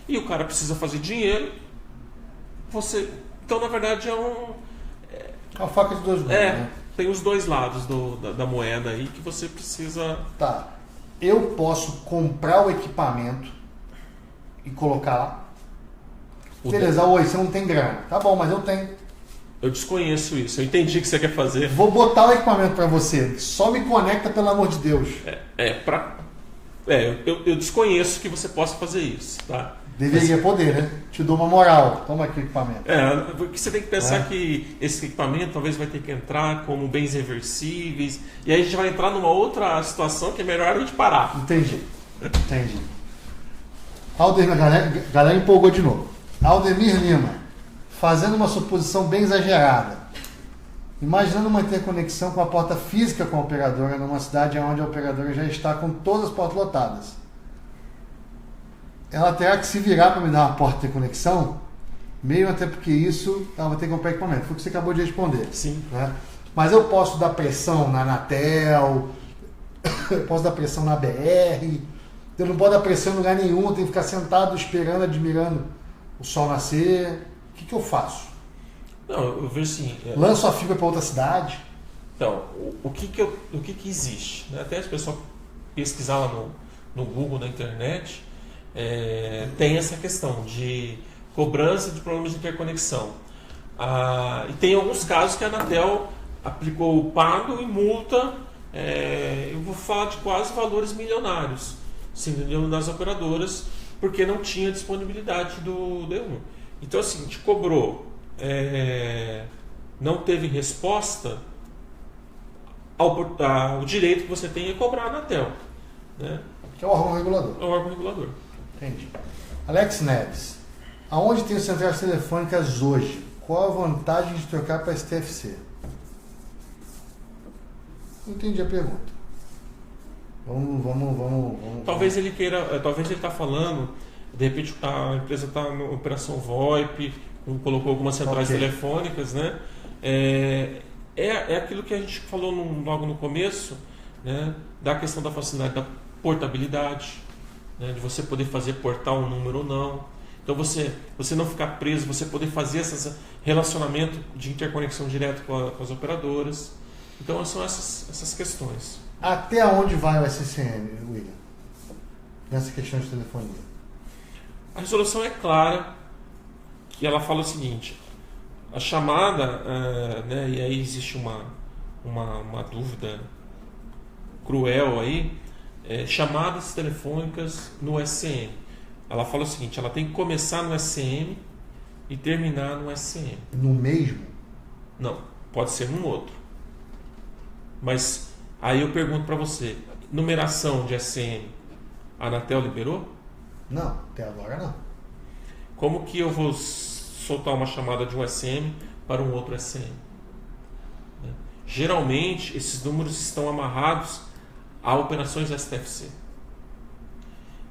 e o cara precisa fazer dinheiro. Então, na verdade, é a faca de dois gumes, né? Tem os dois lados da moeda aí que você precisa. Tá. Eu posso comprar o equipamento e colocar lá. Beleza, Oi, você não tem grana. Tá bom, mas eu tenho. Eu desconheço isso. Eu entendi o que você quer fazer. Vou botar o equipamento para você. Só me conecta, pelo amor de Deus. Eu desconheço que você possa fazer isso, tá? Deveria poder, né? Te dou uma moral. Toma aqui o equipamento. Porque você tem que pensar que esse equipamento talvez vai ter que entrar como bens reversíveis. E aí a gente vai entrar numa outra situação que é melhor a gente parar. Entendi. Aldemir, galera empolgou de novo. Aldemir Lima. Fazendo uma suposição bem exagerada. Imaginando uma interconexão com a porta física com a operadora numa cidade onde a operadora já está com todas as portas lotadas. Ela terá que se virar para me dar uma porta de conexão, meio até porque isso ela vai ter que comprar equipamento. Foi o que você acabou de responder. Sim. Né? Mas eu posso dar pressão na Anatel, eu posso dar pressão na BR, eu não posso dar pressão em lugar nenhum, eu tenho que ficar sentado esperando, admirando o sol nascer. O que eu faço? Não, eu vejo assim. Lanço a fibra para outra cidade? Então, o que existe? Né? Até as pessoas pesquisar lá no Google, na internet, tem essa questão de cobrança de problemas de interconexão. E tem alguns casos que a Anatel aplicou o pago e multa, eu vou falar de quase valores milionários, das operadoras, porque não tinha disponibilidade do D1. Então, assim, te cobrou, não teve resposta, o direito que você tem é cobrar a Anatel, né? Que é o órgão regulador. É o órgão regulador. Entendi. Alex Neves, aonde tem centrais telefônicas hoje? Qual a vantagem de trocar para STFC? Não entendi a pergunta. Vamos. Talvez ele queira, talvez ele está falando, de repente a empresa está na operação VoIP, colocou algumas centrais telefônicas, né? É aquilo que a gente falou logo no começo, né? Da questão da facilidade da portabilidade, né? De você poder portar um número ou não. Então você não ficar preso, você poder fazer esse relacionamento de interconexão direto com as operadoras. Então são essas questões. Até onde vai o SCM, William? Nessa questão de telefonia. A resolução é clara, que ela fala o seguinte: a chamada, né, e aí existe uma dúvida cruel aí, chamadas telefônicas no SCM. Ela fala o seguinte: ela tem que começar no SCM e terminar no SCM. No mesmo? Não, pode ser num outro. Mas aí eu pergunto para você, numeração de SCM, a Anatel liberou? Não, até agora não. Como que eu vou soltar uma chamada de um SM para um outro SM? Geralmente, esses números estão amarrados a operações STFC.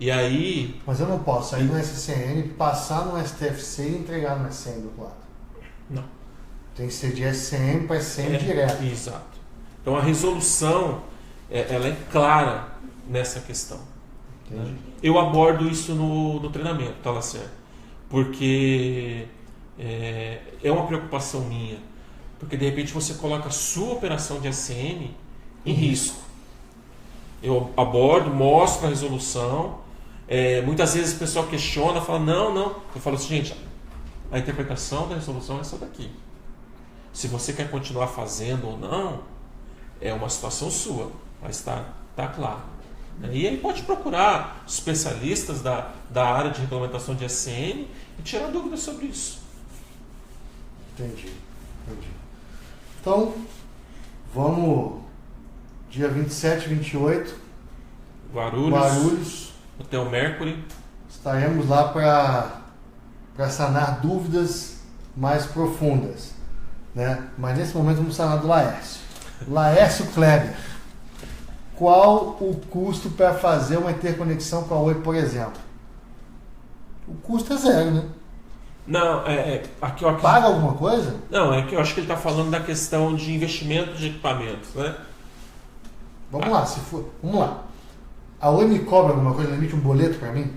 E aí... Mas eu não posso sair no SCN, passar no STFC e entregar no SCN do outro lado. Não. Tem que ser de SCN para SCN direto. Exato. Então a resolução ela é clara nessa questão. Entendi. Eu abordo isso no treinamento, tá, Lacerda? Porque é uma preocupação minha. Porque de repente você coloca a sua operação de SCM em risco. Eu abordo, mostro a resolução. Muitas vezes o pessoal questiona, fala, não. Eu falo assim, gente, a interpretação da resolução é essa daqui. Se você quer continuar fazendo ou não, é uma situação sua, mas tá claro. E aí pode procurar especialistas da área de regulamentação de SCM e tirar dúvidas sobre isso. Entendi. Então, vamos dia 27 e 28, Guarulhos, Hotel Mercury. Estaremos lá para sanar dúvidas mais profundas, né? Mas nesse momento vamos sanar do Laércio. Laércio Kleber. Qual o custo para fazer uma interconexão com a Oi, por exemplo? O custo é zero, né? Não, aqui eu paga alguma coisa? Não, é que eu acho que ele está falando da questão de investimento de equipamentos, né? Vamos lá. A Oi me cobra alguma coisa, emite um boleto para mim?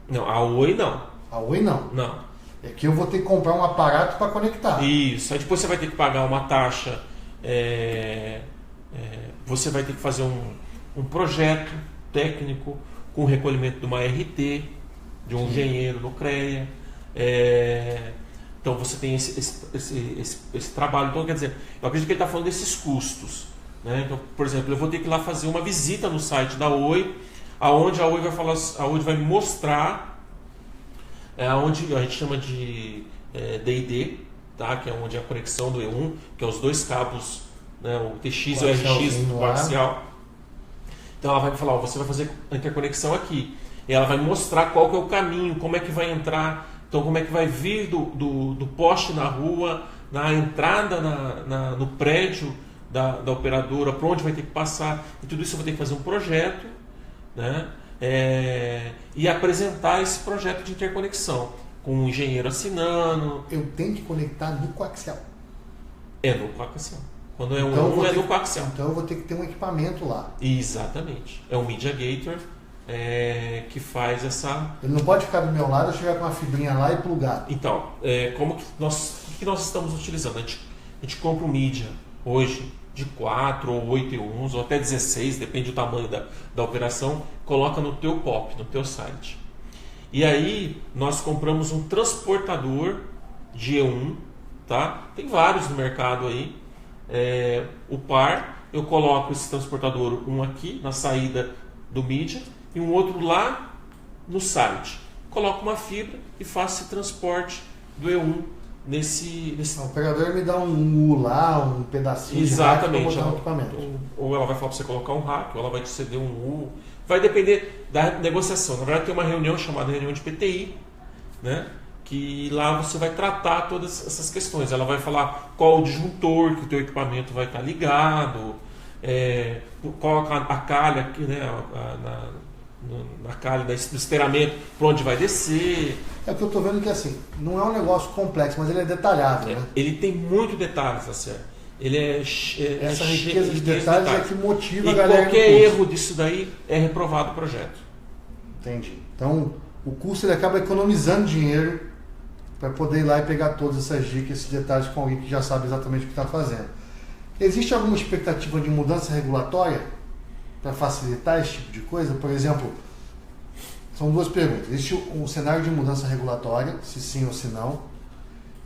Não, a Oi não. A Oi não? Não. É que eu vou ter que comprar um aparato para conectar. Isso, aí depois você vai ter que pagar uma taxa, você vai ter que fazer um projeto técnico com recolhimento de uma RT, de um engenheiro no CREA. Então você tem esse trabalho. Então, quer dizer, eu acredito que ele está falando desses custos. Né? Então, por exemplo, eu vou ter que ir lá fazer uma visita no site da Oi, aonde a Oi vai falar, a Oi vai mostrar, onde a gente chama de D&D, tá? Que é onde é a conexão do E1, que é os dois cabos, né? O TX e o RX coaxial. Então ela vai me falar, você vai fazer a interconexão aqui. E ela vai mostrar qual que é o caminho, como é que vai entrar, então como é que vai vir do poste na rua, na entrada no prédio da operadora, para onde vai ter que passar. E tudo isso eu vou ter que fazer um projeto, né? E apresentar esse projeto de interconexão, com um engenheiro assinando. Eu tenho que conectar no coaxial? É no coaxial. Quando é então no coaxial. Então eu vou ter que ter um equipamento lá. Exatamente. É um Media Gator que faz essa... Ele não pode ficar do meu lado, eu chegar com uma fibrinha lá e plugar. Então, o que nós estamos utilizando? A gente compra um Media hoje de 4 ou 8 E1s, ou até 16, depende do tamanho da operação, coloca no teu POP, no teu site. E aí nós compramos um transportador de E1, tá? Tem vários no mercado aí. O par, eu coloco esse transportador, um aqui na saída do Media e um outro lá no site. Coloco uma fibra e faço esse transporte do E1 nesse... O operador me dá um U lá, um pedacinho. Exatamente. De rack para botar no equipamento. Ou ela vai falar para você colocar um rack, ou ela vai te ceder um U. Vai depender da negociação. Na verdade tem uma reunião chamada reunião de PTI, né? Que lá você vai tratar todas essas questões. Ela vai falar qual o disjuntor que o teu equipamento vai estar ligado, qual a calha aqui, né? Na calha do esteiramento, para onde vai descer. É o que eu estou vendo que assim, não é um negócio complexo, mas ele é detalhado, né? Ele tem muito detalhes, tá certo? Ele essa riqueza de detalhes é que motiva a galera. E qualquer erro disso daí é reprovado o projeto. Entendi. Então, o curso ele acaba economizando dinheiro para poder ir lá e pegar todas essas dicas, esses detalhes com alguém que já sabe exatamente o que está fazendo. Existe alguma expectativa de mudança regulatória para facilitar esse tipo de coisa? Por exemplo, são duas perguntas. Existe um cenário de mudança regulatória, se sim ou se não?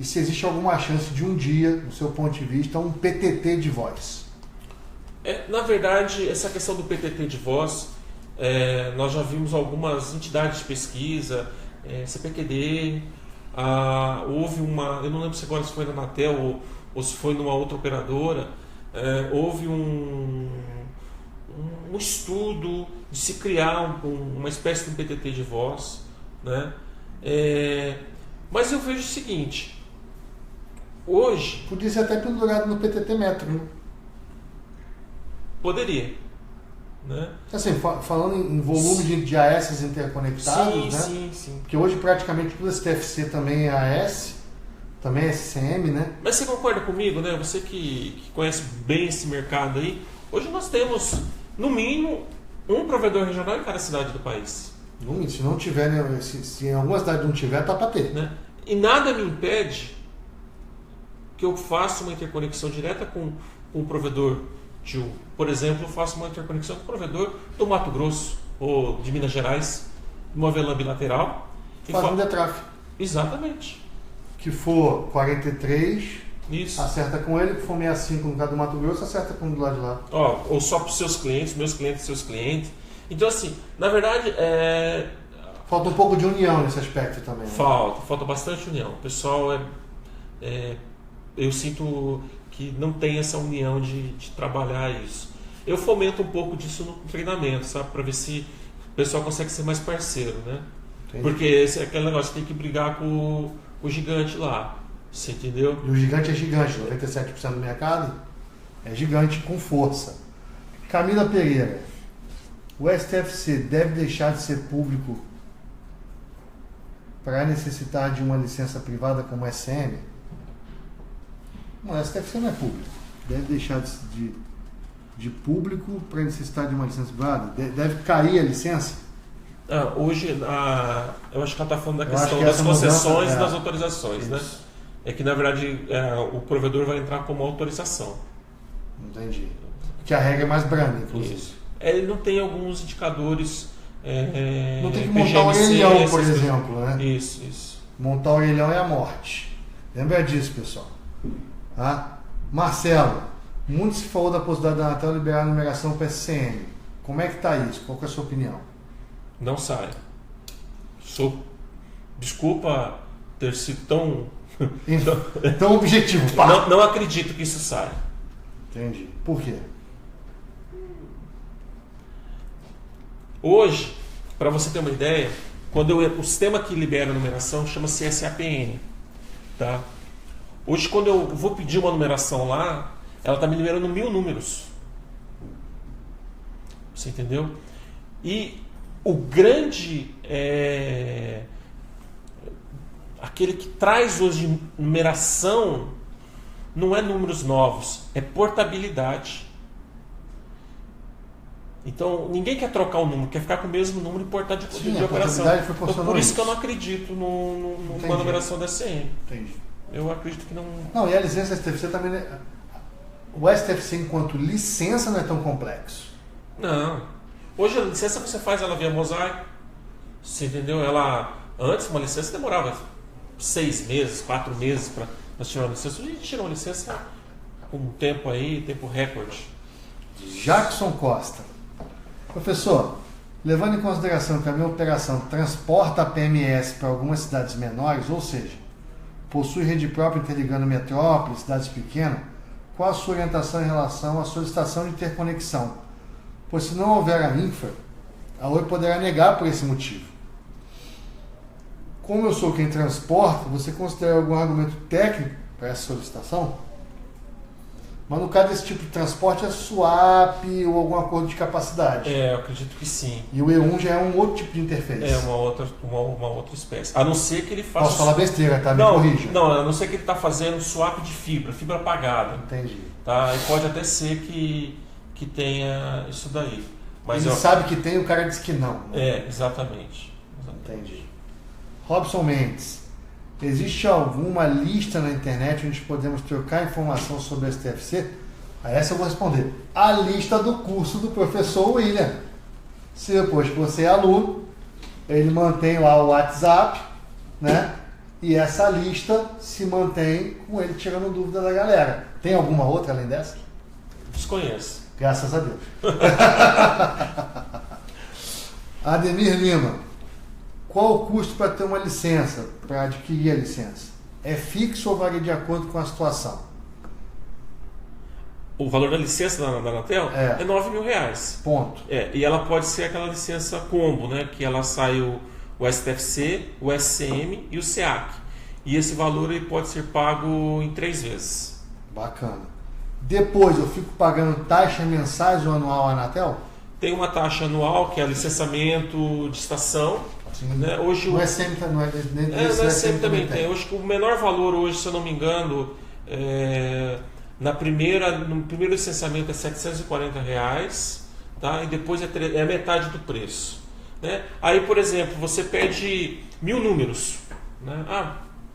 E se existe alguma chance de um dia, do seu ponto de vista, um PTT de voz? Na verdade, essa questão do PTT de voz, nós já vimos algumas entidades de pesquisa, CPQD, houve uma, eu não lembro se agora se foi na Anatel ou se foi numa outra operadora, houve um estudo de se criar uma espécie de um PTT de voz, né? Mas eu vejo o seguinte, hoje... Podia ser até pendurado no PTT Metro, né? Poderia, né? Assim, falando em volume de AS interconectados, sim, né? Sim. Porque hoje praticamente tudo STFC também é AS, também é SCM, né? Mas você concorda comigo, né? Você que conhece bem esse mercado aí, hoje nós temos, no mínimo, um provedor regional em cada cidade do país. Se não tiver, né? Se em alguma cidade não tiver, tá para ter. Né? E nada me impede que eu faça uma interconexão direta com o provedor por exemplo, eu faço uma interconexão com o provedor do Mato Grosso ou de Minas Gerais, uma VLAN bilateral. Faz um DETRAF. Exatamente. Que for 43, isso. Acerta com ele, que for 65 no caso do Mato Grosso, acerta com o do lado de lá. Ou só para os seus clientes, meus clientes, seus clientes. Então, assim, na verdade, falta um pouco de união nesse aspecto também. Né? Falta bastante união. O pessoal eu sinto que não tem essa união de trabalhar isso. Eu fomento um pouco disso no treinamento, sabe? Para ver se o pessoal consegue ser mais parceiro, né? Entendi. Porque esse é aquele negócio, tem que brigar com o gigante lá. Você entendeu? E o gigante é gigante, 97% do mercado é gigante com força. Camila Pereira, o STFC deve deixar de ser público para necessitar de uma licença privada como SCM? Não, o STFC não é público. Deve deixar de público para necessitar de uma licença privada? Deve cair a licença? Hoje, eu acho que ela está falando da questão das concessões e das autorizações, né? É que, na verdade, o provedor vai entrar como autorização. Entendi. Que a regra é mais branda, inclusive. Isso. Ele não tem alguns indicadores... não tem que montar um orelhão, por exemplo, né? Isso. Montar o orelhão é a morte. Lembra disso, pessoal. Marcelo, muito se falou da possibilidade da Anatel liberar a numeração para SCM. Como é que está isso? Qual que é a sua opinião? Não sai. Desculpa ter sido tão objetivo. Não acredito que isso saia. Entendi. Por quê? Hoje, para você ter uma ideia, o sistema que libera a numeração chama-se SAPN. Tá? Hoje, quando eu vou pedir uma numeração lá, ela está me liberando 1000 números. Você entendeu? E o grande... aquele que traz hoje numeração não é números novos, é portabilidade. Então, ninguém quer trocar o número, quer ficar com o mesmo número e portar de operação. Então, por isso que eu não acredito numa numeração da SCM. Entendi. Eu acredito que não... Não, e a licença STFC também... O STFC enquanto licença não é tão complexo. Não. Hoje a licença você faz ela via mosaico. Você entendeu? Antes uma licença demorava 6 meses, 4 meses para tirar uma licença. Hoje a gente tira uma licença com um tempo recorde. Jackson Costa. Professor, levando em consideração que a minha operação transporta a PMS para algumas cidades menores, ou seja, possui rede própria interligando metrópoles, cidades pequenas, qual a sua orientação em relação à solicitação de interconexão? Pois se não houver a infra, a Oi poderá negar por esse motivo. Como eu sou quem transporta, você considera algum argumento técnico para essa solicitação? Mas no caso desse tipo de transporte é swap ou algum acordo de capacidade. Eu acredito que sim. E o E1 já é um outro tipo de interface. É uma outra espécie. A não ser que ele faça... Posso falar besteira, tá? Me corrija. Não, a não ser que ele está fazendo swap de fibra apagada. Entendi. Tá? E pode até ser que tenha isso daí. Mas ele sabe que tem, o cara diz que não. Né? Exatamente. Entendi. Robson Mendes. Existe alguma lista na internet onde podemos trocar informação sobre a STFC? Aí essa eu vou responder. A lista do curso do professor William. Se depois que você é aluno, ele mantém lá o WhatsApp, né? E essa lista se mantém com ele tirando dúvida da galera. Tem alguma outra além dessa? Desconheço. Graças a Deus. Ademir Lima. Qual o custo para ter uma licença, para adquirir a licença? É fixo ou varia de acordo com a situação? O valor da licença da Anatel é R$9.000. Ponto. E ela pode ser aquela licença combo, né? Que ela sai o STFC, o SCM e o SEAC. E esse valor ele pode ser pago em 3 vezes. Bacana. Depois eu fico pagando taxa mensais ou anual à Anatel? Tem uma taxa anual que é licenciamento de estação. Né? Hoje o SM não é o SM também tem. Hoje o menor valor hoje, se eu não me engano, no primeiro licenciamento é R$740, tá? E depois é metade do preço. Né? Aí, por exemplo, você pede 1000 números. Né?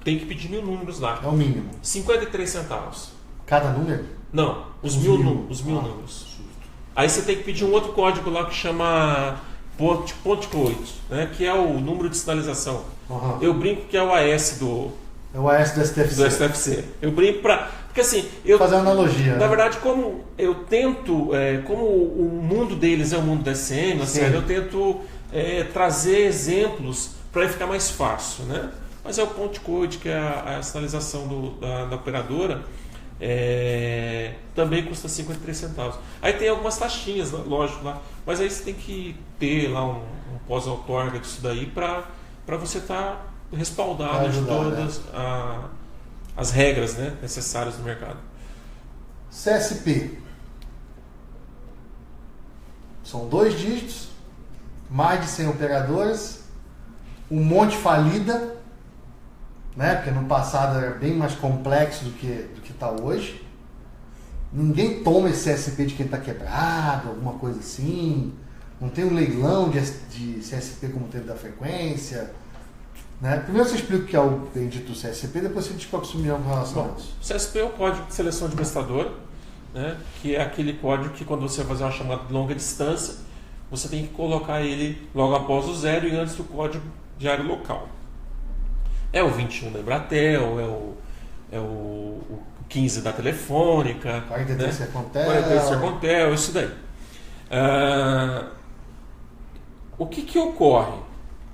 Tem que pedir 1000 números lá. É o mínimo. 53 centavos. Cada número? Não, os mil números. Aí você tem que pedir um outro código lá que chama .8, né? Que é o número de sinalização. Uhum. Eu brinco que é o AS do... É o AS do STFC. Eu brinco para... Porque assim... Fazer uma analogia. Na verdade, como eu tento... como o mundo deles é o mundo da SM, eu tento trazer exemplos para ele ficar mais fácil, né? Mas é o .8, que é a sinalização da operadora. Também custa 53 centavos. Aí tem algumas taxinhas, lógico, lá, mas aí você tem que ter lá um pós-outorga disso daí para você estar respaldado de todas as regras, né, necessárias no mercado. CSP são 2 dígitos, mais de 100 operadoras, um monte falida, né? Porque no passado era bem mais complexo do que está hoje. Ninguém toma esse CSP de quem está quebrado, alguma coisa assim. Não tem um leilão de CSP como teve da frequência. Né? Primeiro você explica o que é o bendito CSP, depois você diz qual é a sua opinião com relação a isso. O CSP é o código de seleção de prestador, né? Que é aquele código que quando você vai fazer uma chamada de longa distância, você tem que colocar ele logo após o 0 e antes do código de área local. É o 21 da Embratel, é o 15 da Telefônica, 43 Sercontel. 43 Sercontel, isso daí. O que ocorre?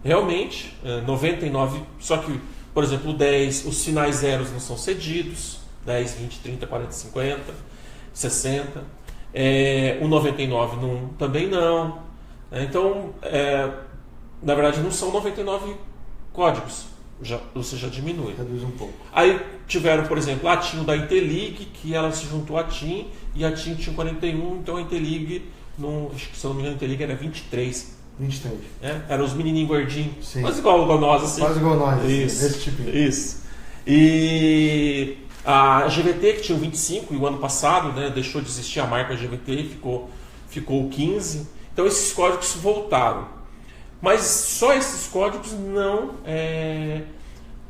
Realmente, 99, só que, por exemplo, o 10, os sinais zeros não são cedidos, 10, 20, 30, 40, 50, 60. O 99 também não. Então, na verdade, não são 99 códigos. Você já diminui. Reduz um pouco. Aí tiveram, por exemplo, a TIM da Intelig, que ela se juntou à TIM, e a TIM tinha 41, então a Intelig, se eu não me engano, a Intelig era 23. 23. Eram os menininhos gordinhos. Sim. Quase igual nós, assim. Quase igual nós, isso, desse tipo. Isso. E a GVT, que tinha o 25, e o ano passado, né, deixou de existir a marca GVT e ficou o 15. Então esses códigos voltaram. Mas só esses códigos não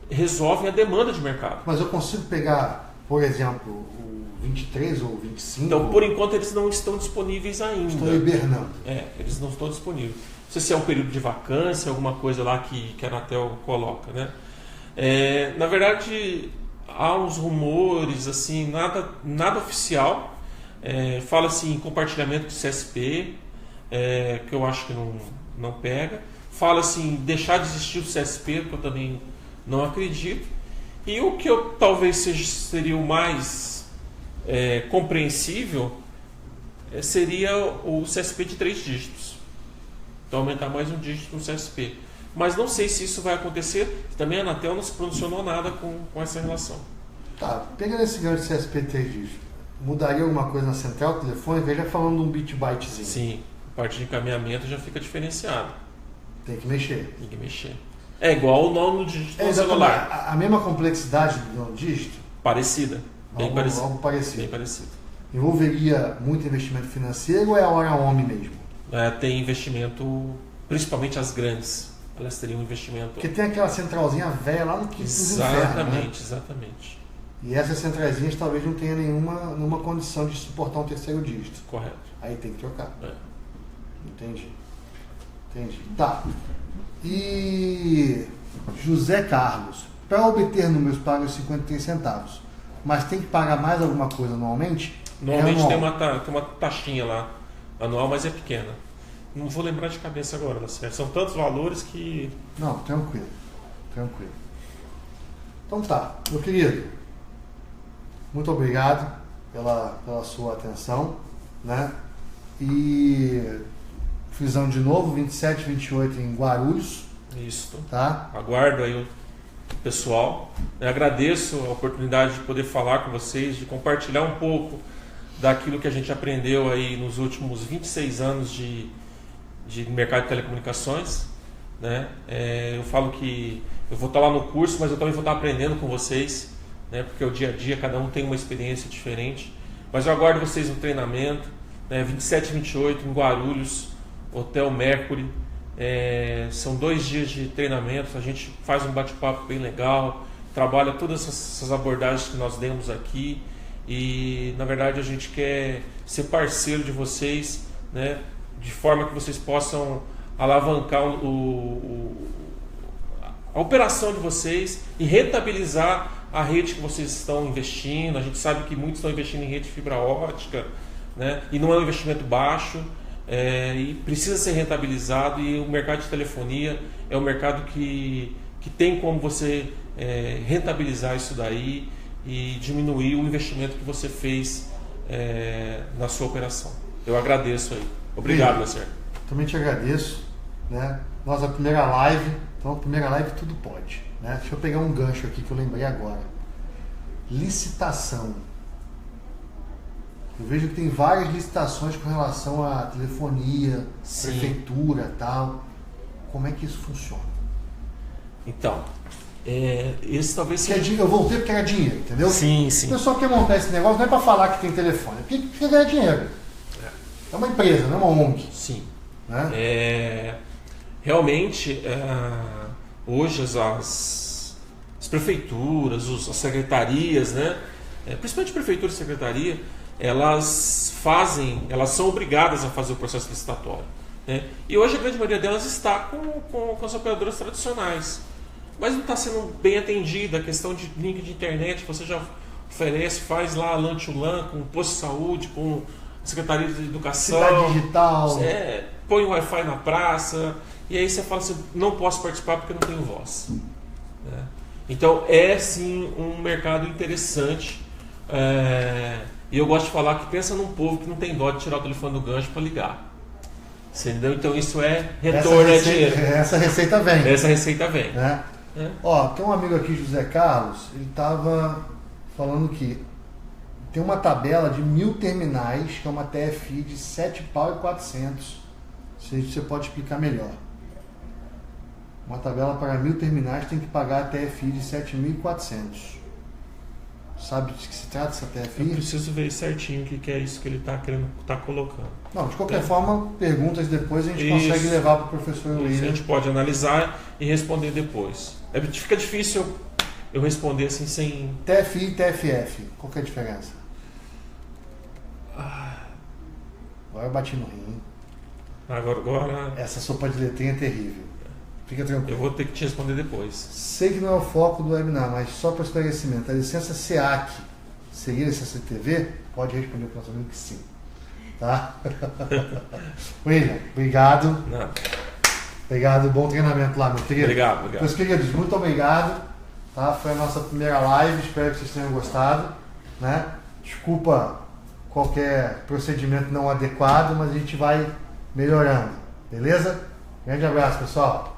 resolvem a demanda de mercado. Mas eu consigo pegar, por exemplo, o 23 ou o 25? Então, por enquanto, eles não estão disponíveis ainda. Estão hibernando. Eles não estão disponíveis. Não sei se é um período de vacância, alguma coisa lá que a Anatel coloca, né? Na verdade, há uns rumores, assim, nada oficial. Fala-se em compartilhamento de CSP, que eu acho que não pega. Fala-se em deixar de existir o CSP, que eu também não acredito. E o que eu talvez seria o mais compreensível seria o CSP de 3 dígitos. Então aumentar mais um dígito no CSP. Mas não sei se isso vai acontecer. Também a Anatel não se pronunciou nada com essa relação. Tá, pegando esse ganho de CSP de 3 dígitos, mudaria alguma coisa na central telefônica? Já falando de um bit-bytezinho. Sim, a parte de encaminhamento já fica diferenciada. Tem que mexer. Tem que mexer. É igual o nono dígito no celular. A mesma complexidade do nono dígito? Parecida. Bem parecida. Algo parecido. Bem parecido. Envolveria muito investimento financeiro ou é a hora homem mesmo? Tem investimento, principalmente as grandes. Elas teriam um investimento. Porque tem aquela centralzinha velha lá no quinto dos infernos, né? Exatamente. E essas centrazinhas talvez não tenha nenhuma condição de suportar um terceiro dígito. Correto. Aí tem que trocar. Entendi. Tá. E José Carlos, para obter números paga os 53 centavos, mas tem que pagar mais alguma coisa anualmente? Normalmente tem uma taxinha lá, anual, mas é pequena. Não vou lembrar de cabeça agora, Lacerda. São tantos valores que... Não, tranquilo. Então tá, meu querido. Muito obrigado pela sua atenção, né? E frisão de novo, 27 e 28 em Guarulhos. Isso. Tá? Aguardo aí o pessoal. Eu agradeço a oportunidade de poder falar com vocês, de compartilhar um pouco daquilo que a gente aprendeu aí nos últimos 26 anos de mercado de telecomunicações, né? Eu falo que eu vou estar lá no curso, mas eu também vou estar aprendendo com vocês, né? Porque o dia a dia cada um tem uma experiência diferente. Mas eu aguardo vocês no treinamento, né? 27 e 28 em Guarulhos, Hotel Mercury. São 2 dias de treinamento, a gente faz um bate-papo bem legal, trabalha todas essas abordagens que nós demos aqui e na verdade a gente quer ser parceiro de vocês, né, de forma que vocês possam alavancar a operação de vocês e rentabilizar a rede que vocês estão investindo. A gente sabe que muitos estão investindo em rede de fibra ótica, né, e não é um investimento baixo. E precisa ser rentabilizado, e o mercado de telefonia é um mercado que tem como você rentabilizar isso daí e diminuir o investimento que você fez na sua operação. Eu agradeço aí. Obrigado, Lacerda. Também te agradeço, né? Nossa primeira live, então a primeira live tudo pode, né? Deixa eu pegar um gancho aqui que eu lembrei agora. Licitação. Eu vejo que tem várias licitações com relação à telefonia, sim, prefeitura e tal. Como é que isso funciona? Então, esse talvez seja... Eu voltei porque era dinheiro, entendeu? Sim. O pessoal quer montar esse negócio não é para falar que tem telefone, é porque ganha dinheiro. É uma empresa, não é uma ONG. Sim. Né? Realmente, hoje as prefeituras, as secretarias, né? Principalmente prefeitura e secretaria, elas são obrigadas a fazer o processo licitatório, né? E hoje a grande maioria delas está com as operadoras tradicionais, mas não está sendo bem atendida. A questão de link de internet, você já oferece, faz lá LAN to LAN com o posto de saúde, com a Secretaria de Educação, Cidade Digital, põe o Wi-Fi na praça, e aí você fala assim, não posso participar porque não tenho voz, né? Então é sim um mercado interessante. E eu gosto de falar que pensa num povo que não tem dó de tirar o telefone do gancho para ligar. Entendeu? Então isso é retorno, é dinheiro. Essa receita vem. Essa receita vem. Né? Ó, tem um amigo aqui, José Carlos, ele estava falando que tem uma tabela de 1000 terminais, que é uma TFI de 7.400. Você pode explicar melhor. Uma tabela para 1000 terminais tem que pagar a TFI de 7.400. Sabe de que se trata essa TFI? Eu preciso ver certinho o que é isso que ele está querendo colocando. Não, de qualquer forma, perguntas depois a gente consegue levar para o professor William. A gente pode analisar e responder depois. Fica difícil eu responder assim sem... TFI e TFF, qual que é a diferença? Agora eu bati no rim. Agora... Essa sopa de letrinha é terrível. Fica tranquilo. Eu vou ter que te responder depois. Sei que não é o foco do webinar, mas só para esclarecimento, a licença SEAC seria a licença de TV? Pode responder para o nosso amigo que sim. Tá? William, obrigado. Nada. Obrigado, bom treinamento lá, meu querido. Obrigado. Meus queridos, muito obrigado. Tá? Foi a nossa primeira live, espero que vocês tenham gostado. Né? Desculpa qualquer procedimento não adequado, mas a gente vai melhorando. Beleza? Grande abraço, pessoal.